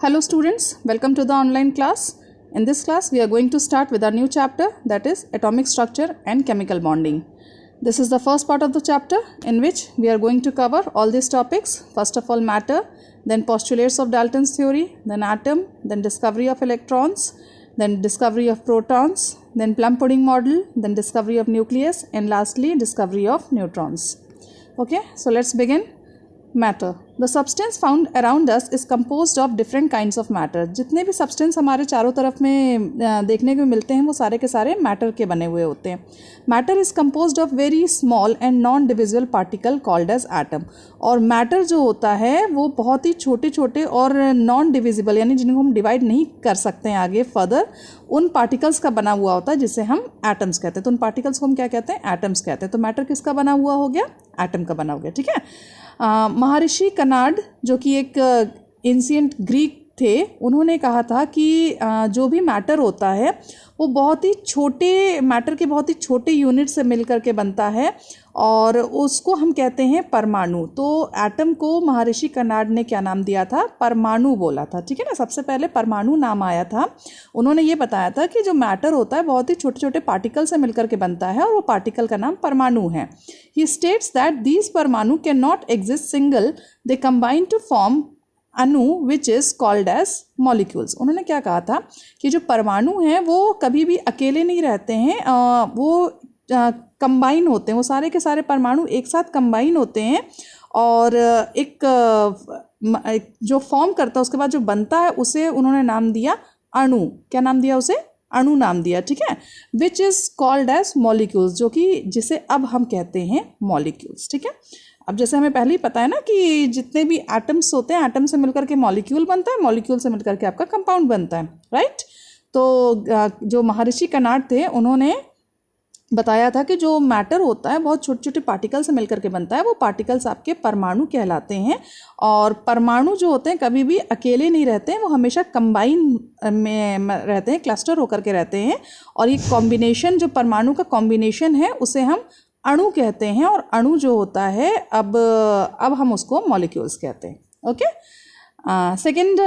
Hello students, welcome to the online class. In this class, we are going to start with our new chapter, that is atomic structure and chemical bonding. This is the first part of the chapter in which we are going to cover all these topics. First of all, matter, then postulates of Dalton's theory, then atom, then discovery of electrons, then discovery of protons, then plum pudding model, then discovery of nucleus, and lastly discovery of neutrons. Okay, so let's begin. Matter. The substance found around us is composed of different kinds of matter. जितने भी substance हमारे चारों तरफ में देखने को मिलते हैं वो सारे के सारे matter के बने हुए होते हैं. Matter is composed of very small and non-divisible particle called as atom. और matter जो होता है वो बहुत ही छोटे छोटे और non-divisible यानी जिनको हम divide नहीं कर सकते हैं आगे further, उन particles का बना हुआ होता है जिसे हम atoms कहते हैं. तो उन particles को हम क्या कहते हैं? Atoms कहते हैं. तो matter किसका बना हुआ हो गया? Atom का बना हो गया. ठीक है. महर्षि कनाड जो कि एक एंशिएंट ग्रीक थे, उन्होंने कहा था कि जो भी मैटर होता है वो बहुत ही छोटे मैटर के बहुत ही छोटे यूनिट से मिलकर के बनता है और उसको हम कहते हैं परमाणु. तो एटम को महर्षि कनाड ने क्या नाम दिया था? परमाणु बोला था. ठीक है ना. सबसे पहले परमाणु नाम आया था. उन्होंने ये बताया था कि जो मैटर होता है बहुत ही छोटे छोटे पार्टिकल से मिलकर के बनता है और वो पार्टिकल का नाम परमाणु है. ही स्टेट्स दैट दीज परमाणु can not exist single, they combine to form अणु which is called as molecules. उन्होंने क्या कहा था कि जो परमाणु हैं वो कभी भी अकेले नहीं रहते हैं, वो कंबाइन होते हैं. वो सारे के सारे परमाणु एक साथ कंबाइन होते हैं और एक जो फॉर्म करता है उसके बाद जो बनता है उसे उन्होंने नाम दिया अणु. क्या नाम दिया उसे? अणु नाम दिया. ठीक है. Which is called as molecules, जो कि जिसे अब हम कहते हैं मॉलिक्यूल्स. ठीक है. अब जैसे हमें पहले ही पता है ना कि जितने भी एटम्स होते हैं, एटम से मिलकर के मॉलिक्यूल बनता है, मॉलिक्यूल से मिलकर के आपका कंपाउंड बनता है. राइट. तो जो महर्षि कनाड थे उन्होंने बताया था कि जो मैटर होता है बहुत छोटे छोटे पार्टिकल से मिलकर के बनता है, वो पार्टिकल्स आपके परमाणु कहलाते हैं. और परमाणु जो होते हैं कभी भी अकेले नहीं रहते हैं, वो हमेशा कंबाइन में रहते हैं, क्लस्टर होकर के रहते हैं. और ये कॉम्बिनेशन, जो परमाणु का कॉम्बिनेशन है, उसे हम अणु कहते हैं. और अणु जो होता है अब हम उसको मॉलिक्यूल्स कहते हैं. ओके. सेकेंड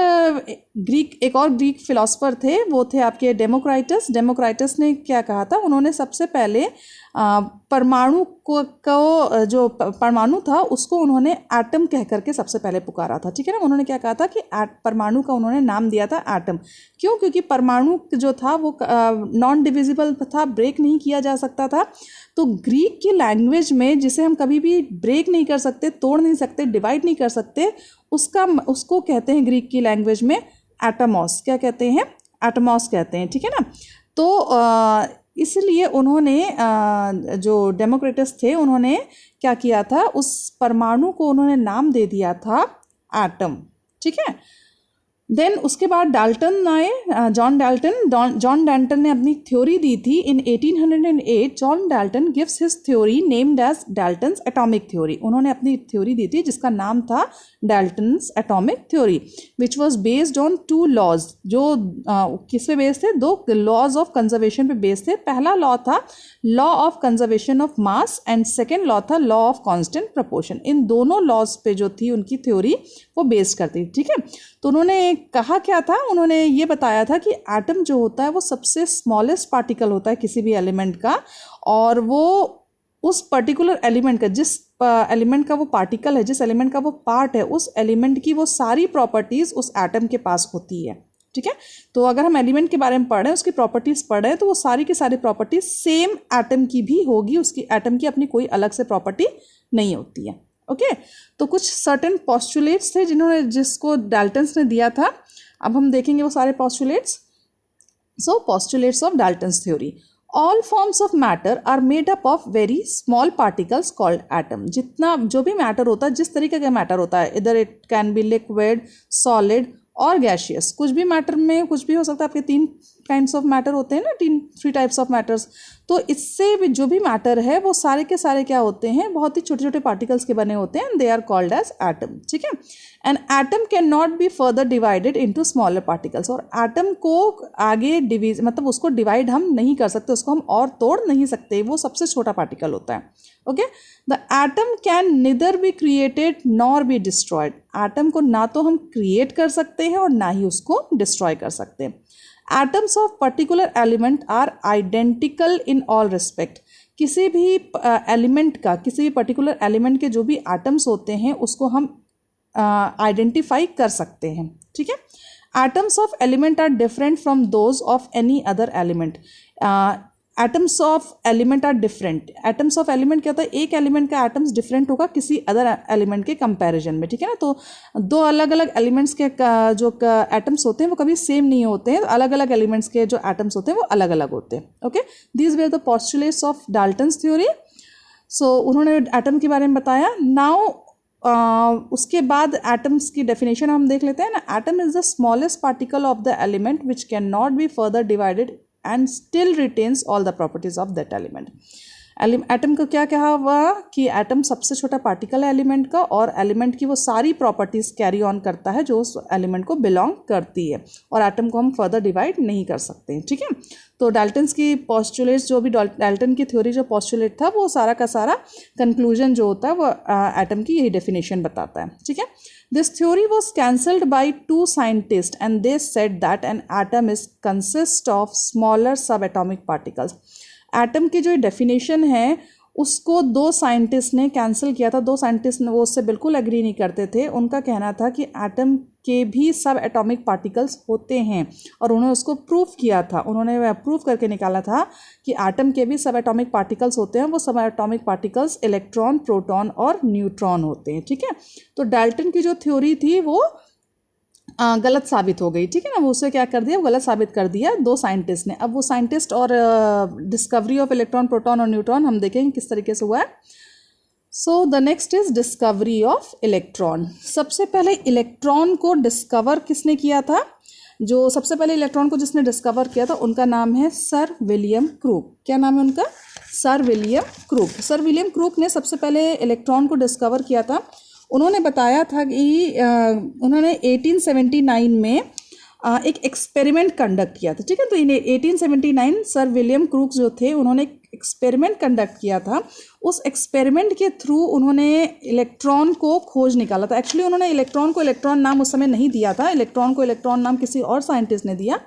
ग्रीक, एक और ग्रीक फिलोसफर थे, वो थे आपके डेमोक्राइटस. डेमोक्राइटस ने क्या कहा था? उन्होंने सबसे पहले परमाणु को जो परमाणु था उसको उन्होंने एटम कह करके सबसे पहले पुकारा था. ठीक है ना. उन्होंने क्या कहा था कि परमाणु का उन्होंने नाम दिया था एटम. क्यों? क्योंकि परमाणु जो था वो नॉन डिविजिबल था, ब्रेक नहीं किया जा सकता था. तो ग्रीक की लैंग्वेज में जिसे हम कभी भी ब्रेक नहीं कर सकते, तोड़ नहीं सकते, डिवाइड नहीं कर सकते, उसको कहते हैं ग्रीक की लैंग्वेज में एटमॉस. क्या कहते हैं? एटमॉस कहते हैं. ठीक है ना. तो इसलिए उन्होंने जो डेमोक्रेटस थे उन्होंने क्या किया था? उस परमाणु को उन्होंने नाम दे दिया था एटम. ठीक है. देन उसके बाद डाल्टन आए, जॉन डाल्टन ने अपनी थ्योरी दी थी in 1808. John Dalton gives his theory named as Dalton's atomic theory. उन्होंने अपनी थ्योरी दी थी जिसका नाम था Dalton's atomic theory, which was based on 2 laws. जो किस पे बेस्ड थे? 2 लॉज ऑफ कंजर्वेशन पे बेस्ड थे. पहला लॉ था law of conservation of mass and second law था लॉ ऑफ कॉन्स्टेंट प्रपोर्शन. इन दोनों लॉज पे जो थी उनकी थ्योरी वो बेस्ड करती. ठीक है. तो उन्होंने कहा क्या था? उन्होंने ये बताया था कि एटम जो होता है वो सबसे स्मॉलेस्ट पार्टिकल होता है किसी भी एलिमेंट का, और वो उस पर्टिकुलर एलिमेंट का, जिस एलिमेंट का वो पार्टिकल है, जिस एलिमेंट का वो पार्ट है, उस एलिमेंट की वो सारी प्रॉपर्टीज़ उस एटम के पास होती है. ठीक है. तो अगर हम एलिमेंट के बारे में पढ़ रहे हैं, उसकी प्रॉपर्टीज़ पढ़ रहे हैं, तो वो सारी की सारी प्रॉपर्टीज सेम एटम की भी होगी. उसकी एटम की अपनी कोई अलग से प्रॉपर्टी नहीं होती है. ओके. तो कुछ सर्टेन पॉस्टुलेट्स थे जिसको डाल्टन्स ने दिया था. अब हम देखेंगे वो सारे postulates. So postulates of Dalton's theory. All forms of matter are made up of very small particles called atom. जितना जो भी मैटर होता है, जिस तरीके का मैटर होता है, इधर it can be liquid, solid और गैशियस. कुछ भी मैटर में कुछ भी हो सकता है. आपके 3 काइंड्स ऑफ मैटर होते हैं ना, 3 टाइप्स ऑफ मैटर्स. तो इससे भी जो भी मैटर है वो सारे के सारे क्या होते हैं? बहुत ही छोटे छोटे पार्टिकल्स के बने होते हैं. They are called as atom. ठीक है. An atom can not be further divided into smaller particles. और एटम को आगे मतलब उसको डिवाइड हम नहीं कर सकते, उसको हम और तोड़ नहीं सकते. वो सबसे छोटा पार्टिकल होता है. Okay, the atom can neither be created nor be destroyed. Atom को ना तो हम क्रिएट कर सकते हैं और ना ही उसको डिस्ट्रॉय कर सकते हैं। Atoms of particular element are identical in all respect. किसी भी एलिमेंट का, किसी भी पर्टिकुलर एलिमेंट के जो भी एटम्स होते हैं उसको हम आइडेंटिफाई कर सकते हैं, ठीक है। Atoms of element are different from those of any other element. Atoms of element are different. Atoms of element क्या होता है, एक एलिमेंट का एटम्स डिफरेंट होगा किसी अदर एलिमेंट के कंपैरिजन में, ठीक है ना। तो दो अलग अलग एलिमेंट्स के जो एटम्स होते हैं वो कभी सेम नहीं होते हैं, अलग अलग एलिमेंट्स के जो एटम्स होते हैं वो अलग अलग होते हैं। Okay, these were the postulates of Dalton's theory. So उन्होंने एटम के बारे में बताया। नाउ उसके बाद एटम्स की डेफिनेशन हम देख लेते हैं ना। Atom is the smallest particle of the element which can not be further divided and still retains all the properties of that element. Atom को क्या कहा हुआ कि एटम सबसे छोटा पार्टिकल है एलिमेंट का, और एलिमेंट की वो सारी प्रॉपर्टीज कैरी ऑन करता है जो उस एलिमेंट को बिलोंग करती है, और एटम को हम फर्दर डिवाइड नहीं कर सकते, ठीक है। तो डाल्टन्स की पोस्टुलेट्स, जो भी डाल्टन की थ्योरी जो पोस्टुलेट था वो सारा का सारा कंक्लूजन जो होता है वो एटम की यही डेफिनेशन बताता है, ठीक है। This theory was cancelled by two scientists and they said that an atom is consist of smaller subatomic particles. Atom की जो डेफिनेशन है उसको दो साइंटिस्ट ने कैंसिल किया था। दो साइंटिस्ट वो उससे बिल्कुल एग्री नहीं करते थे। उनका कहना था कि एटम के भी सब एटॉमिक पार्टिकल्स होते हैं, और उन्होंने उसको प्रूफ किया था। उन्होंने प्रूव करके निकाला था कि एटम के भी सब एटॉमिक पार्टिकल्स होते हैं। वो सब एटॉमिक पार्टिकल्स इलेक्ट्रॉन, प्रोटॉन और न्यूट्रॉन होते हैं, ठीक है। तो डाल्टन की जो थ्योरी थी वो गलत साबित हो गई, ठीक है ना। वो उसे क्या कर दिया, गलत साबित कर दिया दो साइंटिस्ट ने। अब वो साइंटिस्ट और डिस्कवरी ऑफ इलेक्ट्रॉन, प्रोटॉन और न्यूट्रॉन हम देखेंगे किस तरीके से हुआ है। So the next is discovery of electron. सबसे पहले इलेक्ट्रॉन को डिस्कवर किसने किया था? जो सबसे पहले इलेक्ट्रॉन को जिसने डिस्कवर किया था उनका नाम है सर विलियम क्रूक। क्या नाम है उनका? Sir William crook. Sir William crook ने सबसे पहले इलेक्ट्रॉन को डिस्कवर किया था। उन्होंने बताया था कि उन्होंने 1879 में एक एक्सपेरिमेंट कंडक्ट किया था, ठीक है। तो इन 1879 सर विलियम क्रूक जो थे उन्होंने एक एक्सपेरिमेंट कंडक्ट किया था। उस एक्सपेरिमेंट के थ्रू उन्होंने इलेक्ट्रॉन को खोज निकाला था। एक्चुअली उन्होंने इलेक्ट्रॉन को इलेक्ट्रॉन नाम उस समय नहीं दिया था, इलेक्ट्रॉन को इलेक्ट्रॉन नाम किसी और साइंटिस्ट ने दिया,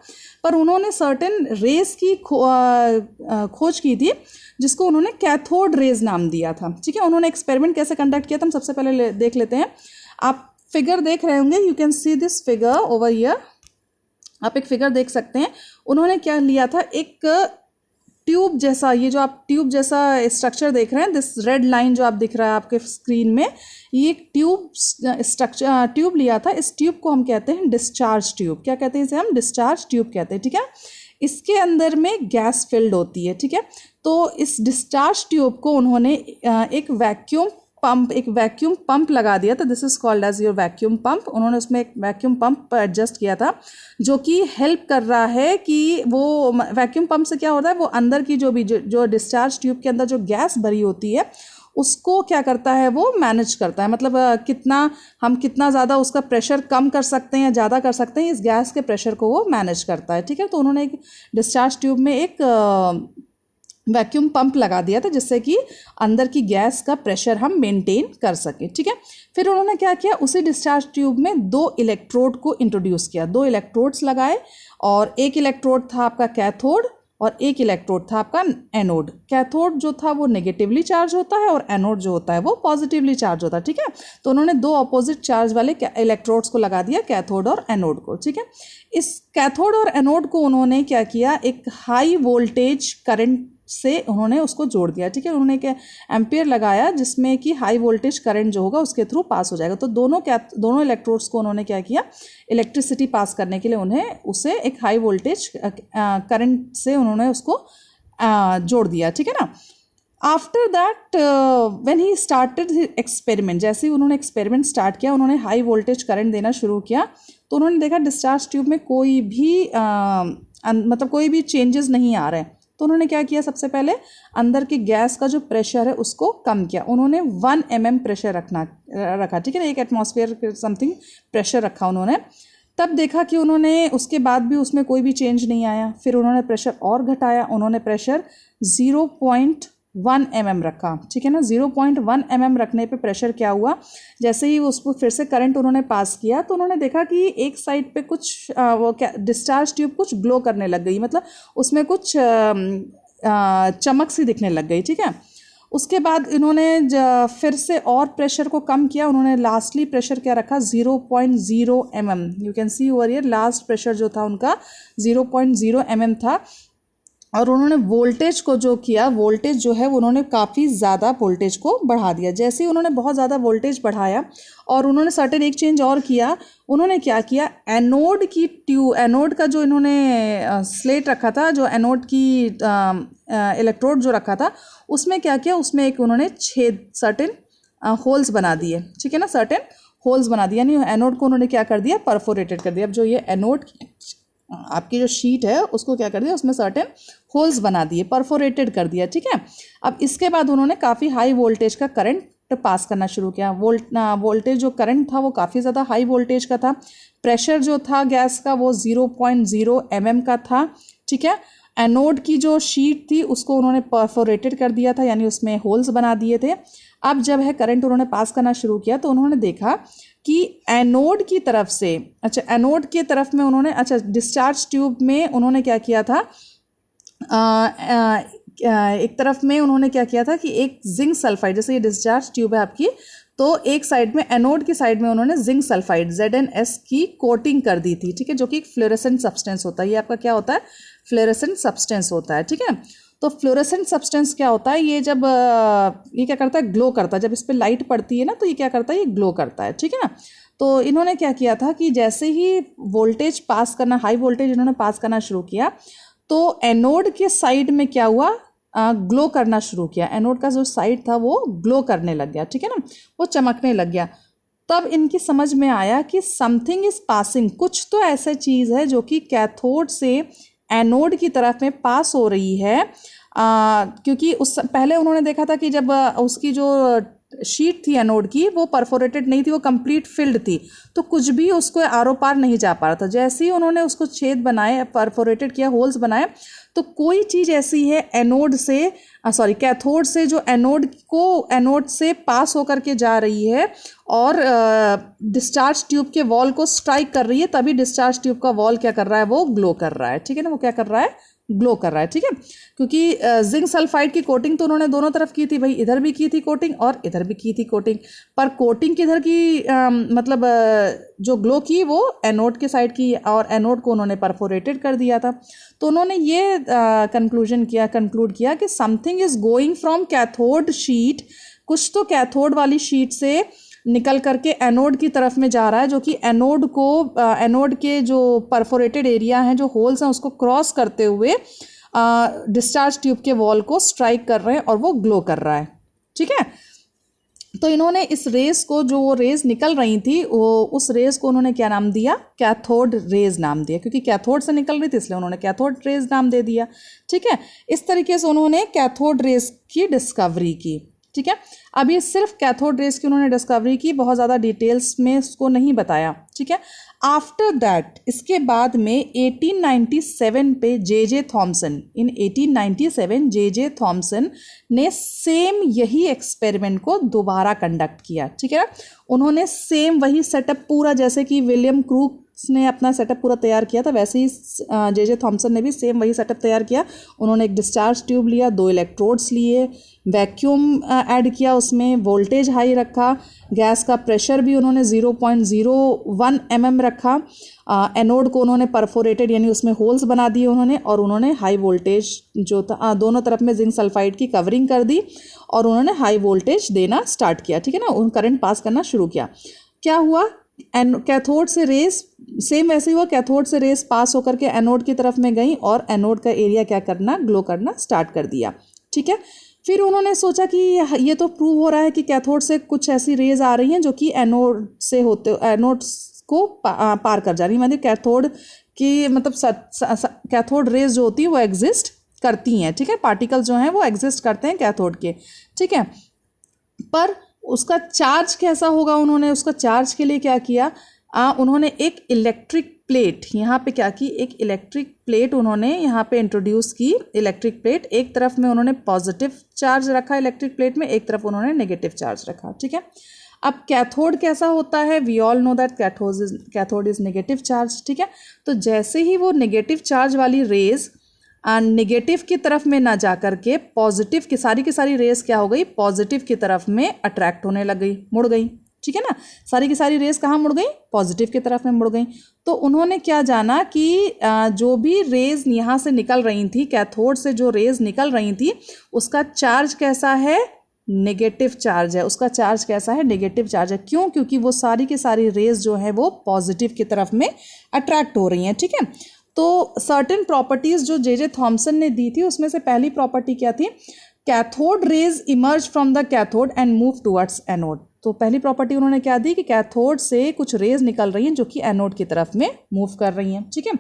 पर उन्होंने सर्टेन रेस की खोज की थी जिसको उन्होंने कैथोड रेज नाम दिया था, ठीक है। उन्होंने एक्सपेरिमेंट कैसे कंडक्ट किया था हम सबसे पहले देख लेते हैं। आप फिगर देख रहे होंगे, you can see this figure over here. आप एक फिगर देख सकते हैं। उन्होंने क्या लिया था, एक ट्यूब जैसा, ये जो आप ट्यूब जैसा स्ट्रक्चर देख रहे हैं, दिस रेड लाइन जो आप दिख रहा है आपके स्क्रीन में, ये एक ट्यूब लिया था। इस ट्यूब को हम कहते हैं डिस्चार्ज ट्यूब। क्या कहते हैं इसे? हम डिस्चार्ज ट्यूब कहते हैं, ठीक है। इसके अंदर में गैस फिल्ड होती है, ठीक है। तो इस डिस्चार्ज ट्यूब को उन्होंने एक वैक्यूम पंप लगा दिया था। This is called as your vacuum pump. उन्होंने उसमें एक वैक्यूम पंप एडजस्ट किया था जो कि हेल्प कर रहा है कि वो वैक्यूम पंप से क्या होता है, वो अंदर की जो डिस्चार्ज ट्यूब के अंदर जो गैस भरी होती है उसको क्या करता है, वो मैनेज करता है। मतलब कितना ज़्यादा उसका प्रेशर कम कर सकते हैं या ज़्यादा कर सकते हैं, इस गैस के प्रेशर को वो मैनेज करता है, ठीक है। तो उन्होंने एक डिस्चार्ज ट्यूब में एक वैक्यूम पंप लगा दिया था जिससे कि अंदर की गैस का प्रेशर हम मेंटेन कर सकें, ठीक है। फिर उन्होंने क्या किया, उसी डिस्चार्ज ट्यूब में दो इलेक्ट्रोड को इंट्रोड्यूस किया। दो इलेक्ट्रोड्स लगाए, और एक इलेक्ट्रोड था आपका कैथोड और एक इलेक्ट्रोड था आपका एनोड। कैथोड जो था वो नेगेटिवली चार्ज होता है और एनोड जो होता है वो पॉजिटिवली चार्ज होता है, ठीक है। तो उन्होंने दो अपोजिट चार्ज वाले इलेक्ट्रोड्स को लगा दिया, कैथोड और एनोड को, ठीक है। इस कैथोड और एनोड को उन्होंने क्या किया, एक हाई वोल्टेज करंट से उन्होंने उसको जोड़ दिया, ठीक है। उन्होंने एक एम्पियर लगाया जिसमें कि हाई वोल्टेज करंट जो होगा उसके थ्रू पास हो जाएगा। तो दोनों इलेक्ट्रोड्स को उन्होंने क्या किया, इलेक्ट्रिसिटी पास करने के लिए उन्हें उसे एक हाई वोल्टेज करंट से उन्होंने उसको जोड़ दिया, ठीक है ना। After that when he started experiment, जैसे ही उन्होंने एक्सपेरिमेंट स्टार्ट किया, उन्होंने हाई वोल्टेज करंट देना शुरू किया, तो उन्होंने देखा डिस्चार्ज ट्यूब में कोई भी चेंजेस नहीं आ रहे हैं। तो उन्होंने क्या किया, सबसे पहले अंदर की गैस का जो प्रेशर है उसको कम किया। उन्होंने 1 mm प्रेशर रखा, ठीक है ना, 1 एटमॉस्फेयर समथिंग प्रेशर रखा उन्होंने। तब देखा कि उन्होंने उसके बाद भी उसमें कोई भी चेंज नहीं आया। फिर उन्होंने प्रेशर और घटाया, उन्होंने प्रेशर 0.2 0.1 mm रखा, ठीक है ना। 0.1 mm रखने पे प्रेशर क्या हुआ, जैसे ही उसको फिर से करंट उन्होंने पास किया तो उन्होंने देखा कि एक साइड पे कुछ वो क्या डिस्चार्ज ट्यूब कुछ ग्लो करने लग गई, मतलब उसमें कुछ चमक सी दिखने लग गई, ठीक है। उसके बाद इन्होंने फिर से और प्रेशर को कम किया, उन्होंने लास्टली प्रेशर क्या रखा 0.0 mm। You can see over here last pressure जो था उनका 0.0 mm था। और उन्होंने वोल्टेज को जो किया, वोल्टेज जो है उन्होंने काफ़ी ज़्यादा वोल्टेज को बढ़ा दिया। जैसे ही उन्होंने बहुत ज़्यादा वोल्टेज बढ़ाया और उन्होंने सर्टेन एक चेंज और किया, उन्होंने क्या किया, एनोड की ट्यूब, एनोड का जो इन्होंने स्लेट रखा था, जो एनोड की इलेक्ट्रोड जो रखा था, उसमें क्या किया, उसमें एक उन्होंने छेद सर्टेन होल्स बना दिए, ठीक है ना, सर्टेन होल्स बना दिया। यानी एनोड को उन्होंने क्या कर दिया, परफोरेटेड कर दिया। अब जो ये एनोड आपकी जो शीट है उसको क्या कर दिया, उसमें सर्टेन होल्स बना दिए, परफोरेटेड कर दिया, ठीक है। अब इसके बाद उन्होंने काफ़ी हाई वोल्टेज का करंट पास करना शुरू किया। वोल्टेज जो करंट था वो काफ़ी ज़्यादा हाई वोल्टेज का था। प्रेशर जो था गैस का वो 0.0 mm का था, ठीक है। एनोड की जो शीट थी उसको उन्होंने परफोरेटेड कर दिया था, यानी उसमें होल्स बना दिए थे। अब जब है करंट उन्होंने पास करना शुरू किया तो उन्होंने देखा कि एनोड की तरफ से, अच्छा एनोड की तरफ में उन्होंने, अच्छा डिस्चार्ज ट्यूब में उन्होंने क्या किया था, एक तरफ में उन्होंने क्या किया था कि एक जिंक सल्फाइड, जैसे ये डिस्चार्ज ट्यूब है आपकी, तो एक साइड में एनोड की साइड में उन्होंने जिंक सल्फाइड ZnS की कोटिंग कर दी थी, ठीक है, जो कि एक फ्लोरेसेंट सब्सटेंस होता है। ये आपका क्या होता है, फ्लोरेसेंट सब्सटेंस होता है, ठीक है। तो फ्लोरेसेंट सब्सटेंस क्या होता है, ये जब ये क्या करता है, ग्लो करता है। जब इस पर लाइट पड़ती है ना तो ये क्या करता है, ये ग्लो करता है, ठीक है ना। तो इन्होंने क्या किया था कि जैसे ही वोल्टेज पास करना, हाई वोल्टेज इन्होंने पास करना शुरू किया तो एनोड के साइड में क्या हुआ, ग्लो करना शुरू किया। एनोड का जो साइड था वो ग्लो करने लग गया, ठीक है ना, वो चमकने लग गया। तब इनकी समझ में आया कि समथिंग इज पासिंग, कुछ तो ऐसा चीज़ है जो कि कैथोड से एनोड की तरफ में पास हो रही है। क्योंकि उस पहले उन्होंने देखा था कि जब उसकी जो शीट थी एनोड की वो परफोरेटेड नहीं थी, वो कंप्लीट फिल्ड थी, तो कुछ भी उसको आरो पार नहीं जा पा रहा था। जैसे ही उन्होंने उसको छेद बनाए, परफोरेटेड किया, होल्स बनाए, तो कोई चीज़ ऐसी है एनोड से कैथोड से जो एनोड से पास होकर के जा रही है और डिस्चार्ज ट्यूब के वॉल को स्ट्राइक कर रही है, तभी डिस्चार्ज ट्यूब का वॉल क्या कर रहा है, वो ग्लो कर रहा है, ठीक है ना, वो क्या कर रहा है, ग्लो कर रहा है, ठीक है। क्योंकि जिंक सल्फाइड की कोटिंग तो उन्होंने दोनों तरफ की थी भाई, इधर भी की थी कोटिंग और इधर भी की थी कोटिंग, पर कोटिंग किधर की मतलब जो ग्लो की वो एनोड के साइड की, और एनोड को उन्होंने परफोरेटेड कर दिया था। तो उन्होंने ये कंक्लूड किया कि something is going from cathode sheet, कुछ तो कैथोड वाली शीट से निकल करके एनोड की तरफ में जा रहा है, जो कि एनोड के जो परफोरेटेड एरिया हैं, जो होल्स हैं, उसको क्रॉस करते हुए डिस्चार्ज ट्यूब के वॉल को स्ट्राइक कर रहे हैं और वो ग्लो कर रहा है, ठीक है। तो इन्होंने इस रेस को, जो वो रेज निकल रही थी, वो उस रेस को उन्होंने क्या नाम दिया, कैथोड रेज नाम दिया, क्योंकि कैथोड से निकल रही थी इसलिए उन्होंने कैथोड रेज नाम दे दिया, ठीक है। इस तरीके से उन्होंने कैथोड रेस की डिस्कवरी की, ठीक है। अब ये सिर्फ कैथोड रेस की उन्होंने डिस्कवरी की, बहुत ज़्यादा डिटेल्स में उसको नहीं बताया, ठीक है। आफ्टर दैट, इसके बाद में 1897 पे जे थॉमसन, इन 1897 जे थॉमसन ने सेम यही एक्सपेरिमेंट को दोबारा कंडक्ट किया, ठीक है। उन्होंने सेम वही सेटअप पूरा, जैसे कि विलियम क्रूक्स ने अपना सेटअप पूरा तैयार किया था, वैसे ही जे थॉमसन ने भी सेम वही सेटअप तैयार किया। उन्होंने एक डिस्चार्ज ट्यूब लिया, 2 इलेक्ट्रोड्स लिए, वैक्यूम ऐड किया, उसमें वोल्टेज हाई रखा, गैस का प्रेशर भी उन्होंने 0.01 mm रखा, एनोड को उन्होंने परफोरेटेड यानी उसमें होल्स बना दिए उन्होंने, और उन्होंने हाई वोल्टेज जो था दोनों तरफ में जिंक सल्फाइड की कवरिंग कर दी और उन्होंने हाई वोल्टेज देना स्टार्ट किया, ठीक है ना, उन करंट पास करना शुरू किया। क्या हुआ, कैथोड से रेस सेम वैसे ही हुआ, कैथोड से रेस पास होकर के एनोड की तरफ में गई और एनोड का एरिया क्या करना, ग्लो करना स्टार्ट कर दिया, ठीक है। फिर उन्होंने सोचा कि ये तो प्रूव हो रहा है कि कैथोड से कुछ ऐसी रेज आ रही हैं जो कि एनोड को पार कर जा रही है, मतलब कैथोड की मतलब कैथोड रेज जो होती है वो एग्जिस्ट करती हैं, ठीक है, पार्टिकल जो हैं वो एग्जिस्ट करते हैं कैथोड के, ठीक है। पर उसका चार्ज कैसा होगा, उन्होंने उसका चार्ज के लिए क्या किया, उन्होंने एक इलेक्ट्रिक प्लेट यहाँ पे क्या की, एक इलेक्ट्रिक प्लेट उन्होंने यहाँ पे इंट्रोड्यूस की। इलेक्ट्रिक प्लेट, एक तरफ में उन्होंने पॉजिटिव चार्ज रखा इलेक्ट्रिक प्लेट में, एक तरफ उन्होंने नेगेटिव चार्ज रखा। ठीक है, अब कैथोड कैसा होता है, we all know that cathode is negative charge. ठीक है, तो जैसे ही वो नेगेटिव चार्ज वाली रेज नेगेटिव की तरफ में ना जा करके पॉजिटिव की सारी रेस क्या हो गई, पॉजिटिव की तरफ में अट्रैक्ट होने लग गई, मुड़ गई। ठीक है ना, सारी की सारी रेस कहाँ मुड़ गई, पॉजिटिव की तरफ में मुड़ गई। तो उन्होंने क्या जाना कि जो भी रेज यहाँ से निकल रही थी, कैथोड से जो रेज निकल रही थी, उसका चार्ज कैसा है, नेगेटिव चार्ज है। उसका चार्ज कैसा है, नेगेटिव चार्ज है। क्यों, क्योंकि वो सारी की सारी रेज जो है वो पॉजिटिव की तरफ में अट्रैक्ट हो रही हैं। ठीक है, तो सर्टेन प्रॉपर्टीज़ जो जे थॉमसन ने दी थी, उसमें से पहली प्रॉपर्टी क्या थी, cathode rays emerge from the cathode and move towards anode. तो पहली प्रॉपर्टी उन्होंने क्या दी कि कैथोड से कुछ रेज निकल रही हैं जो कि एनोड की तरफ में मूव कर रही हैं। ठीक है,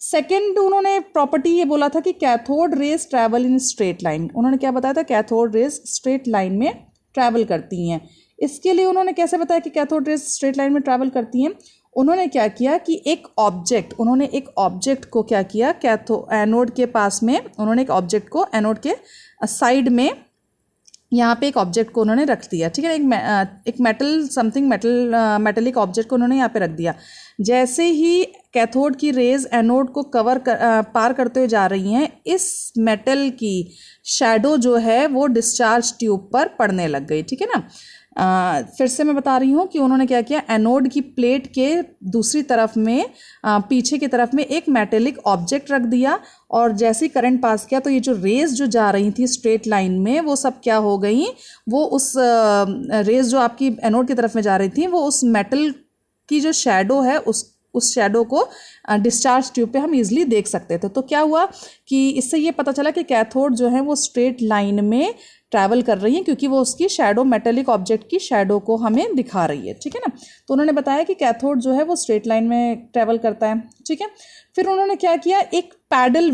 सेकेंड उन्होंने प्रॉपर्टी ये बोला था कि cathode raise travel in straight line. उन्होंने क्या बताया था, कैथोड रेज स्ट्रेट लाइन में ट्रैवल करती हैं। इसके लिए उन्होंने कैसे बताया कि कैथोड रेज स्ट्रेट लाइन में ट्रैवल करती हैं, उन्होंने क्या किया कि एक ऑब्जेक्ट को क्या किया, एनोड के पास में उन्होंने एक ऑब्जेक्ट को एनोड के साइड में यहाँ पे एक ऑब्जेक्ट को उन्होंने रख दिया। ठीक है, एक मेटेलिक ऑब्जेक्ट को उन्होंने यहाँ पे रख दिया। जैसे ही कैथोड की रेज एनोड को पार करते हुए जा रही हैं, इस मेटल की शैडो जो है वो डिस्चार्ज ट्यूब पर पड़ने लग गई। ठीक है ना, फिर से मैं बता रही हूँ कि उन्होंने क्या किया, एनोड की प्लेट के दूसरी तरफ में पीछे की तरफ में एक मेटेलिक ऑब्जेक्ट रख दिया, और जैसे ही करंट पास किया तो ये जो रेज जो जा रही थी स्ट्रेट लाइन में, वो सब क्या हो गई, वो उस रेज जो आपकी एनोड की तरफ में जा रही थी, वो उस मेटल की जो शैडो है उस शैडो को डिस्चार्ज ट्यूब पे हम इजीली देख सकते थे। तो क्या हुआ कि इससे ये पता चला कि कैथोड जो है वो स्ट्रेट लाइन में ट्रैवल कर रही है, क्योंकि वो उसकी शैडो, मेटेलिक ऑब्जेक्ट की शैडो को हमें दिखा रही है। ठीक है ना, तो उन्होंने बताया कि कैथोड जो है वो स्ट्रेट लाइन में ट्रैवल करता है। ठीक है, फिर उन्होंने क्या किया, एक पैडल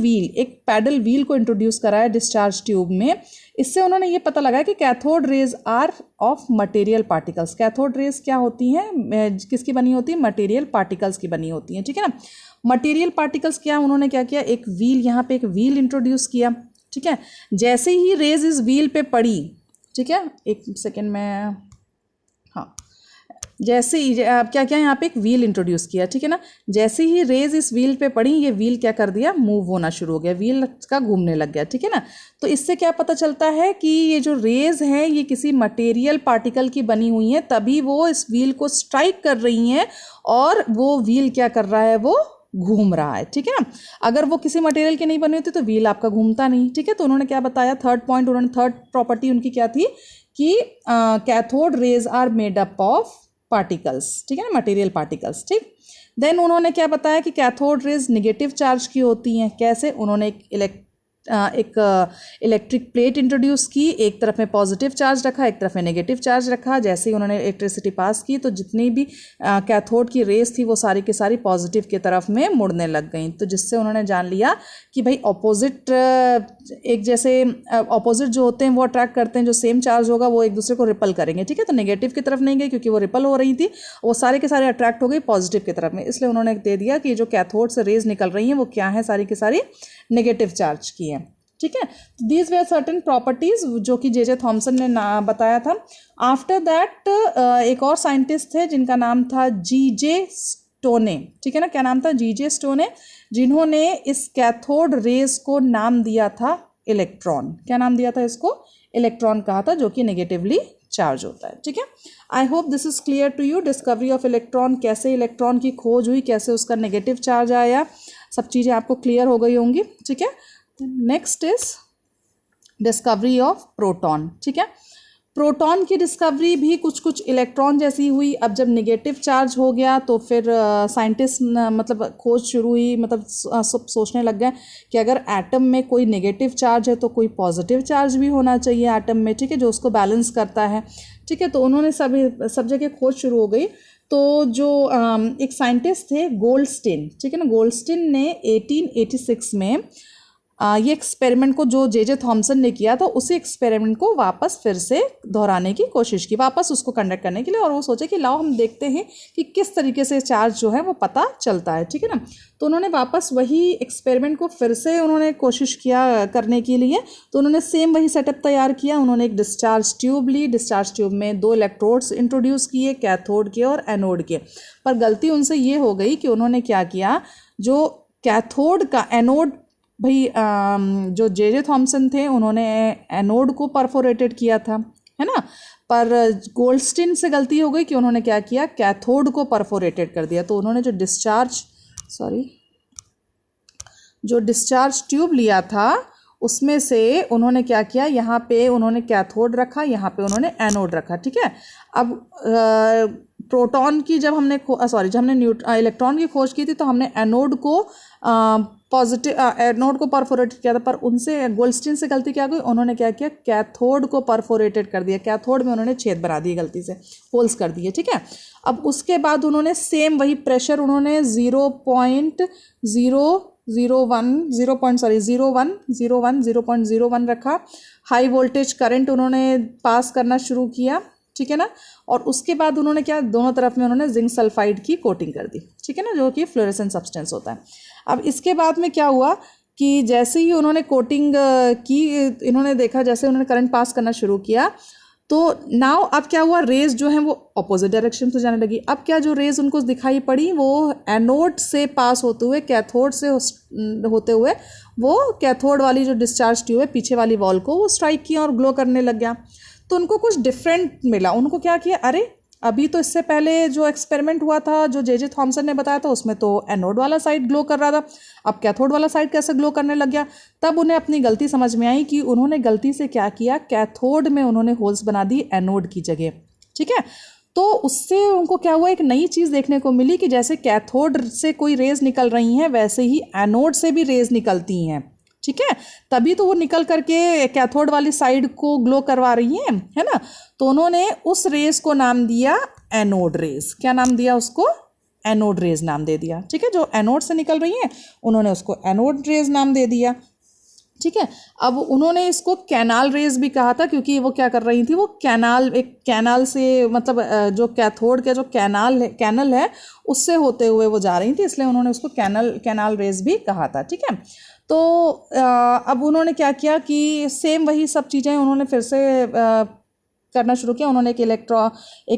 व्हील को इंट्रोड्यूस कराया डिस्चार्ज ट्यूब में। इससे उन्होंने ये पता लगाया कि cathode rays are of material particles. Cathode rays क्या होती हैं, किसकी बनी होती है, मटेरियल पार्टिकल्स की बनी होती हैं। ठीक है ना, मटेरियल पार्टिकल्स क्या, उन्होंने क्या किया, एक व्हील, यहाँ पे एक व्हील इंट्रोड्यूस किया। ठीक है, जैसे ही रेज इस व्हील पे पड़ी, ठीक है, एक सेकेंड में, हाँ, जैसे ही क्या क्या यहाँ पे एक व्हील इंट्रोड्यूस किया। ठीक है ना, जैसे ही रेज इस व्हील पे पड़ी, ये व्हील क्या कर दिया, मूव होना शुरू हो गया, व्हील का घूमने लग गया। ठीक है ना, तो इससे क्या पता चलता है कि ये जो रेज हैं ये किसी मटेरियल पार्टिकल की बनी हुई हैं, तभी वो इस व्हील को स्ट्राइक कर रही हैं, और वो व्हील क्या कर रहा है, वो घूम रहा है। ठीक है ना, अगर वो किसी मटेरियल की नहीं बनी होती तो व्हील आपका घूमता नहीं। ठीक है, तो उन्होंने क्या बताया, थर्ड प्रॉपर्टी उनकी क्या थी कि cathode rays are made up of particles. ठीक है ना, मटेरियल पार्टिकल्स। ठीक, देन उन्होंने क्या बताया कि कैथोड रेज नेगेटिव चार्ज की होती हैं। कैसे, उन्होंने एक इलेक्ट्रिक प्लेट इंट्रोड्यूस की, एक तरफ में पॉजिटिव चार्ज रखा, एक तरफ में नेगेटिव चार्ज रखा। जैसे ही उन्होंने इलेक्ट्रिसिटी पास की तो जितनी भी कैथोड की रेस थी वो सारी की सारी पॉजिटिव की तरफ में मुड़ने लग गई। तो जिससे उन्होंने जान लिया कि भाई ऑपोजिट, एक जैसे ऑपोजिट जो होते हैं वो अट्रैक्ट करते हैं, जो सेम चार्ज होगा वो एक दूसरे को रिपल करेंगे। ठीक है, तो नेगेटिव की तरफ नहीं गई क्योंकि वो रिपल हो रही थी, वो सारे के सारे अट्रैक्ट हो गई पॉजिटिव की तरफ में। इसलिए उन्होंने दे दिया कि जो कैथोड से रेज निकल रही हैं वो क्या है, सारी की सारी नेगेटिव चार्ज की है। ठीक है, दीज वेर सर्टेन प्रॉपर्टीज जो कि जे थॉमसन ने बताया था। आफ्टर दैट एक और साइंटिस्ट थे जिनका नाम था जी.जे. स्टोने। ठीक है ना, क्या नाम था, जी.जे. स्टोने, जिन्होंने इस कैथोड रेज को नाम दिया था इलेक्ट्रॉन। क्या नाम दिया था इसको, इलेक्ट्रॉन कहा था, जो कि नेगेटिवली चार्ज होता है। ठीक है, I hope this is clear to you. Discovery of electron, कैसे इलेक्ट्रॉन की खोज हुई, कैसे उसका नेगेटिव चार्ज आया, सब चीज़ें आपको क्लियर हो गई होंगी। ठीक है, next is discovery of proton. ठीक है, प्रोटॉन की डिस्कवरी भी कुछ इलेक्ट्रॉन जैसी हुई। अब जब नेगेटिव चार्ज हो गया तो फिर साइंटिस्ट मतलब खोज शुरू हुई, मतलब सब सोचने लग गए कि अगर एटम में कोई नेगेटिव चार्ज है तो कोई पॉजिटिव चार्ज भी होना चाहिए एटम में। ठीक है, जो उसको बैलेंस करता है। ठीक है, तो उन्होंने सब जगह खोज शुरू हो गई। तो जो एक साइंटिस्ट थे गोल्डस्टीन, ठीक है ना, गोल्डस्टीन ने 1886 में ये एक्सपेरिमेंट को जो जे थॉमसन ने किया था उसी एक्सपेरिमेंट को वापस फिर से दोहराने की कोशिश की, वापस उसको कंडक्ट करने के लिए। और वो सोचे कि लाओ हम देखते हैं कि किस तरीके से चार्ज जो है वो पता चलता है, ठीक है ना। तो उन्होंने वापस वही एक्सपेरिमेंट को फिर से उन्होंने कोशिश किया करने के लिए। तो उन्होंने सेम वही सेटअप तैयार किया। उन्होंने एक डिस्चार्ज ट्यूब ली, डिस्चार्ज ट्यूब में 2 इलेक्ट्रोड्स इंट्रोड्यूस किए, कैथोड के और एनोड के। पर गलती उनसे ये हो गई कि उन्होंने क्या किया, जो कैथोड का एनोड भाई जो जे थॉमसन थे उन्होंने एनोड को परफोरेटेड किया था, है ना। पर गोल्डस्टीन से गलती हो गई कि उन्होंने क्या किया, कैथोड को परफोरेटेड कर दिया। तो उन्होंने जो डिस्चार्ज ट्यूब लिया था उसमें से उन्होंने क्या किया, यहाँ पे उन्होंने कैथोड रखा, यहाँ पे उन्होंने एनोड रखा, ठीक है। अब प्रोटॉन की जब हमने इलेक्ट्रॉन की खोज की थी तो हमने एनोड को एनोड को परफोरेटेड किया था। पर उनसे गोल्डस्टीन से गलती क्या हुई, उन्होंने क्या किया, कैथोड को परफोरेटेड कर दिया। कैथोड में उन्होंने छेद बना दिए, गलती से होल्स कर दिए, ठीक है। अब उसके बाद उन्होंने सेम वही प्रेशर उन्होंने 0.01 रखा। हाई वोल्टेज करंट उन्होंने पास करना शुरू किया, ठीक है ना। और उसके बाद उन्होंने क्या, दोनों तरफ में उन्होंने जिंक सल्फाइड की कोटिंग कर दी, ठीक है ना, जो कि फ्लोरेसेंट सब्सटेंस होता है। अब इसके बाद में क्या हुआ कि जैसे ही उन्होंने कोटिंग की, इन्होंने देखा जैसे उन्होंने करंट पास करना शुरू किया तो नाउ अब क्या हुआ, रेज जो है वो अपोजिट डायरेक्शन से जाने लगी। अब क्या, जो रेज उनको दिखाई पड़ी वो एनोड से पास होते हुए, कैथोड से होते हुए वो कैथोड वाली जो डिस्चार्ज ट्यूब है पीछे वाली वॉल को वो स्ट्राइक किया और ग्लो करने लग गया। तो उनको कुछ डिफरेंट मिला। उनको क्या किया, अरे अभी तो इससे पहले जो एक्सपेरिमेंट हुआ था जो जे थॉमसन ने बताया था उसमें तो एनोड वाला साइड ग्लो कर रहा था, अब कैथोड वाला साइड कैसे ग्लो करने लग गया। तब उन्हें अपनी गलती समझ में आई कि उन्होंने गलती से क्या किया, कैथोड में उन्होंने होल्स बना दी एनोड की जगह, ठीक है। तो उससे उनको क्या हुआ, एक नई चीज़ देखने को मिली कि जैसे कैथोड से कोई रेज निकल रही हैं वैसे ही एनोड से भी रेज निकलती हैं, ठीक है। तभी तो वो निकल करके कैथोड वाली साइड को ग्लो करवा रही हैं, है ना। तो उन्होंने उस रेज को नाम दिया एनोड रेज। क्या नाम दिया उसको, एनोड रेज नाम दे दिया, ठीक है। जो एनोड से निकल रही हैं उन्होंने उसको एनोड रेज नाम दे दिया, ठीक है। अब उन्होंने इसको कैनाल रेज भी कहा था क्योंकि वो क्या कर रही थी, वो एक कैनाल से, मतलब जो कैथोड का जो कैनल है उससे होते हुए वो जा रही थी, इसलिए उन्होंने उसको कैनाल रेज भी कहा था, ठीक है। तो अब उन्होंने क्या किया कि सेम वही सब चीज़ें उन्होंने फिर से करना शुरू किया। उन्होंने एक